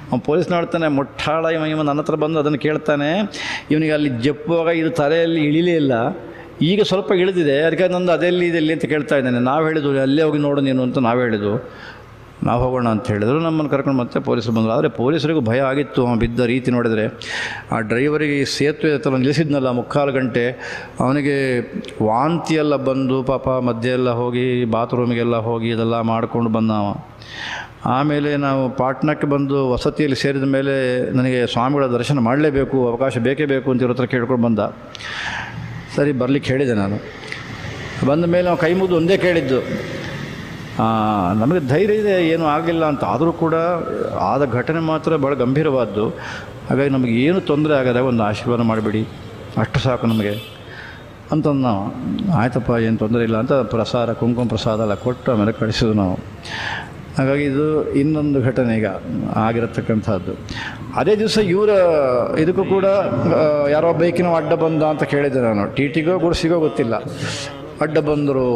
ಅವ್ನು ಪೊಲೀಸ್ ನೋಡ್ತಾನೆ, ಮುಟ್ಟಾಳ ಇವ ನನ್ನ ಹತ್ರ ಬಂದು ಅದನ್ನು ಕೇಳ್ತಾನೆ. ಇವನಿಗೆ ಅಲ್ಲಿ ಜಪ್ಪುವಾಗ ಇದು ತಲೆಯಲ್ಲಿ ಇಳಿಲೇ ಇಲ್ಲ. ಈಗ ಸ್ವಲ್ಪ ಇಳಿದಿದೆ, ಅದಕ್ಕೆ ನಂದು ಅದೆಲ್ಲಿ ಇದೆಲ್ಲಿ ಅಂತ ಕೇಳ್ತಾ ಇದ್ದಾನೆ. ನಾವು ಹೇಳಿದ್ವು, ಅಲ್ಲೇ ಹೋಗಿ ನೋಡು ನೀನು ಅಂತ ನಾವು ಹೇಳಿದ್ವು. ನಾವು ಹೋಗೋಣ ಅಂತ ಹೇಳಿದರು. ನಮ್ಮನ್ನು ಕರ್ಕೊಂಡು ಮತ್ತೆ ಪೊಲೀಸರು ಬಂದರು. ಆದರೆ ಪೊಲೀಸರಿಗೂ ಭಯ ಆಗಿತ್ತು. ಅವನು ಬಿದ್ದ ರೀತಿ ನೋಡಿದರೆ, ಆ ಡ್ರೈವರಿಗೆ ಸೇತುವೆ ಹತ್ರ ನಿಲ್ಲಿಸಿದ್ನಲ್ಲ 3/4 ಗಂಟೆ, ಅವನಿಗೆ ವಾಂತಿಯೆಲ್ಲ ಬಂದು ಪಾಪ ಮಧ್ಯೆ ಎಲ್ಲ ಹೋಗಿ ಬಾತ್ರೂಮಿಗೆಲ್ಲ ಹೋಗಿ ಇದೆಲ್ಲ ಮಾಡಿಕೊಂಡು ಬಂದವ. ಆಮೇಲೆ ನಾವು ಪಾಟ್ನಾಕ್ಕೆ ಬಂದು ವಸತಿಯಲ್ಲಿ ಸೇರಿದ ಮೇಲೆ ನನಗೆ ಸ್ವಾಮಿಗಳ ದರ್ಶನ ಮಾಡಲೇಬೇಕು, ಅವಕಾಶ ಬೇಕೇ ಬೇಕು ಅಂತ ಇವ್ರ ಹತ್ರ ಕೇಳ್ಕೊಂಡು ಬಂದ. ಸರಿ, ಬರಲಿಕ್ಕೆ ಹೇಳಿದೆ ನಾನು. ಬಂದ ಮೇಲೆ ನಾವು ಕೈ ಮುಗಿದು ಒಂದೇ ಕೇಳಿದ್ದು, ನಮಗೆ ಧೈರ್ಯ ಇದೆ, ಏನೂ ಆಗಲಿಲ್ಲ ಅಂತ. ಆದರೂ ಕೂಡ ಆದ ಘಟನೆ ಮಾತ್ರ ಭಾಳ ಗಂಭೀರವಾದ್ದು. ಹಾಗಾಗಿ ನಮಗೆ ಏನು ತೊಂದರೆ ಆಗದಾಗ ಒಂದು ಆಶೀರ್ವಾದ ಮಾಡಿಬಿಡಿ, ಅಷ್ಟು ಸಾಕು ನಮಗೆ ಅಂತಂದು ನಾವು. ಆಯ್ತಪ್ಪ, ಏನು ತೊಂದರೆ ಇಲ್ಲ ಅಂತ ಪ್ರಸಾದ, ಕುಂಕುಮ ಪ್ರಸಾದ ಎಲ್ಲ ಕೊಟ್ಟು ಆಮೇಲೆ ಕಳಿಸಿದ್ವು ನಾವು. ಹಾಗಾಗಿ ಇದು ಇನ್ನೊಂದು ಘಟನೆ ಈಗ ಆಗಿರತಕ್ಕಂಥದ್ದು. ಅದೇ ದಿವಸ ಇವರ ಇದಕ್ಕೂ ಕೂಡ ಯಾರೋ ಬೈಕಿನ ಅಡ್ಡ ಬಂದ ಅಂತ ಕೇಳಿದ್ದೆ ನಾನು. ಟಿಟಿಗೋ ಗುಡ್ಸಿಗೋ ಗೊತ್ತಿಲ್ಲ, ಅಡ್ಡ ಬಂದರು.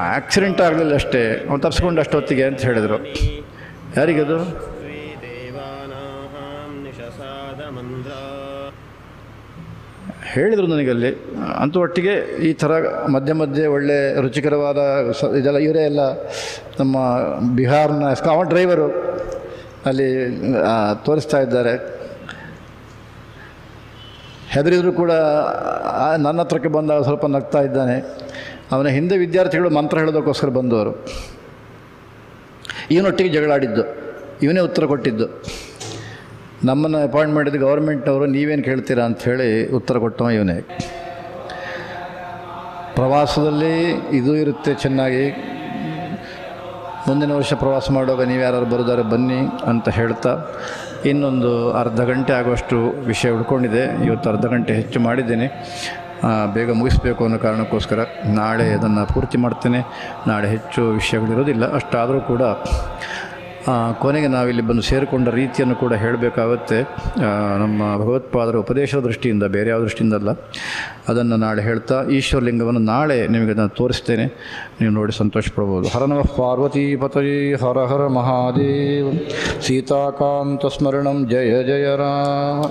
ಆ್ಯಕ್ಸಿಡೆಂಟ್ ಆಗಲಿಲ್ಲ ಅಷ್ಟೇ, ಅವ್ನು ತಪ್ಪಿಸ್ಕೊಂಡು ಅಷ್ಟೊತ್ತಿಗೆ ಅಂತ ಹೇಳಿದರು. ಯಾರಿಗದು? ಹೇಳಿದರು ನನಗಲ್ಲಿ. ಅಂತೂ ಒಟ್ಟಿಗೆ ಈ ಥರ ಮಧ್ಯೆ ಒಳ್ಳೆ ರುಚಿಕರವಾದ ಇದೆಲ್ಲ ಇವರೇ ಎಲ್ಲ ನಮ್ಮ ಬಿಹಾರ್ನ ಅವನ ಡ್ರೈವರು ಅಲ್ಲಿ ತೋರಿಸ್ತಾ ಇದ್ದಾರೆ. ಹೆದರಿದ್ರು ಕೂಡ ನನ್ನ ಹತ್ರಕ್ಕೆ ಬಂದಾಗ ಸ್ವಲ್ಪ ನಗ್ತಾ ಇದ್ದಾನೆ. ಅವನ ಹಿಂದೆ ವಿದ್ಯಾರ್ಥಿಗಳು ಮಂತ್ರ ಹೇಳೋದಕ್ಕೋಸ್ಕರ ಬಂದವರು. ಇವನೊಟ್ಟಿಗೆ ಜಗಳಾಡಿದ್ದು, ಇವನೇ ಉತ್ತರ ಕೊಟ್ಟಿದ್ದು. ನಮ್ಮನ್ನು ಅಪಾಯಿಂಟ್ ಮಾಡಿದ ಗೌರ್ಮೆಂಟ್ನವರು ನೀವೇನು ಕೇಳ್ತೀರಾ ಅಂಥೇಳಿ ಉತ್ತರ ಕೊಟ್ಟವ ಇವನೇ. ಪ್ರವಾಸದಲ್ಲಿ ಇದು ಇರುತ್ತೆ ಚೆನ್ನಾಗಿ, ಮುಂದಿನ ವರ್ಷ ಪ್ರವಾಸ ಮಾಡುವಾಗ ನೀವು ಯಾರು ಬರೋದಾರೆ ಬನ್ನಿ ಅಂತ ಹೇಳ್ತಾ ಇನ್ನೊಂದು ಅರ್ಧ ಗಂಟೆ ಆಗುವಷ್ಟು ವಿಷಯ ಉಳ್ಕೊಂಡಿದೆ. ಇವತ್ತು ಅರ್ಧ ಗಂಟೆ ಹೆಚ್ಚು ಮಾಡಿದ್ದೇನೆ, ಬೇಗ ಮುಗಿಸ್ಬೇಕು ಅನ್ನೋ ಕಾರಣಕ್ಕೋಸ್ಕರ ನಾಳೆ ಅದನ್ನು ಪೂರ್ತಿ ಮಾಡ್ತೇನೆ. ನಾಳೆ ಹೆಚ್ಚು ವಿಷಯಗಳಿರೋದಿಲ್ಲ. ಅಷ್ಟಾದರೂ ಕೂಡ ಕೊನೆಗೆ ನಾವಿಲ್ಲಿ ಬಂದು ಸೇರಿಕೊಂಡ ರೀತಿಯನ್ನು ಕೂಡ ಹೇಳಬೇಕಾಗುತ್ತೆ. ನಮ್ಮ ಭಗವತ್ಪಾದರ ಉಪದೇಶದ ದೃಷ್ಟಿಯಿಂದ, ಬೇರೆ ಯಾವ ದೃಷ್ಟಿಯಿಂದಲ್ಲ. ಅದನ್ನು ನಾಳೆ ಹೇಳ್ತಾ ಈಶ್ವರಲಿಂಗವನ್ನು ನಾಳೆ ನಿಮಗೆ ಅದನ್ನು ತೋರಿಸ್ತೇನೆ, ನೀವು ನೋಡಿ ಸಂತೋಷ ಪಡ್ಬೋದು. ಹರ ನಮಃ ಪಾರ್ವತೀಪತಯೇ ಹರ ಹರ ಮಹಾದೇವ. ಸೀತಾಕಾಂತ ಸ್ಮರಣಂ ಜಯ ಜಯ ರಾಮ.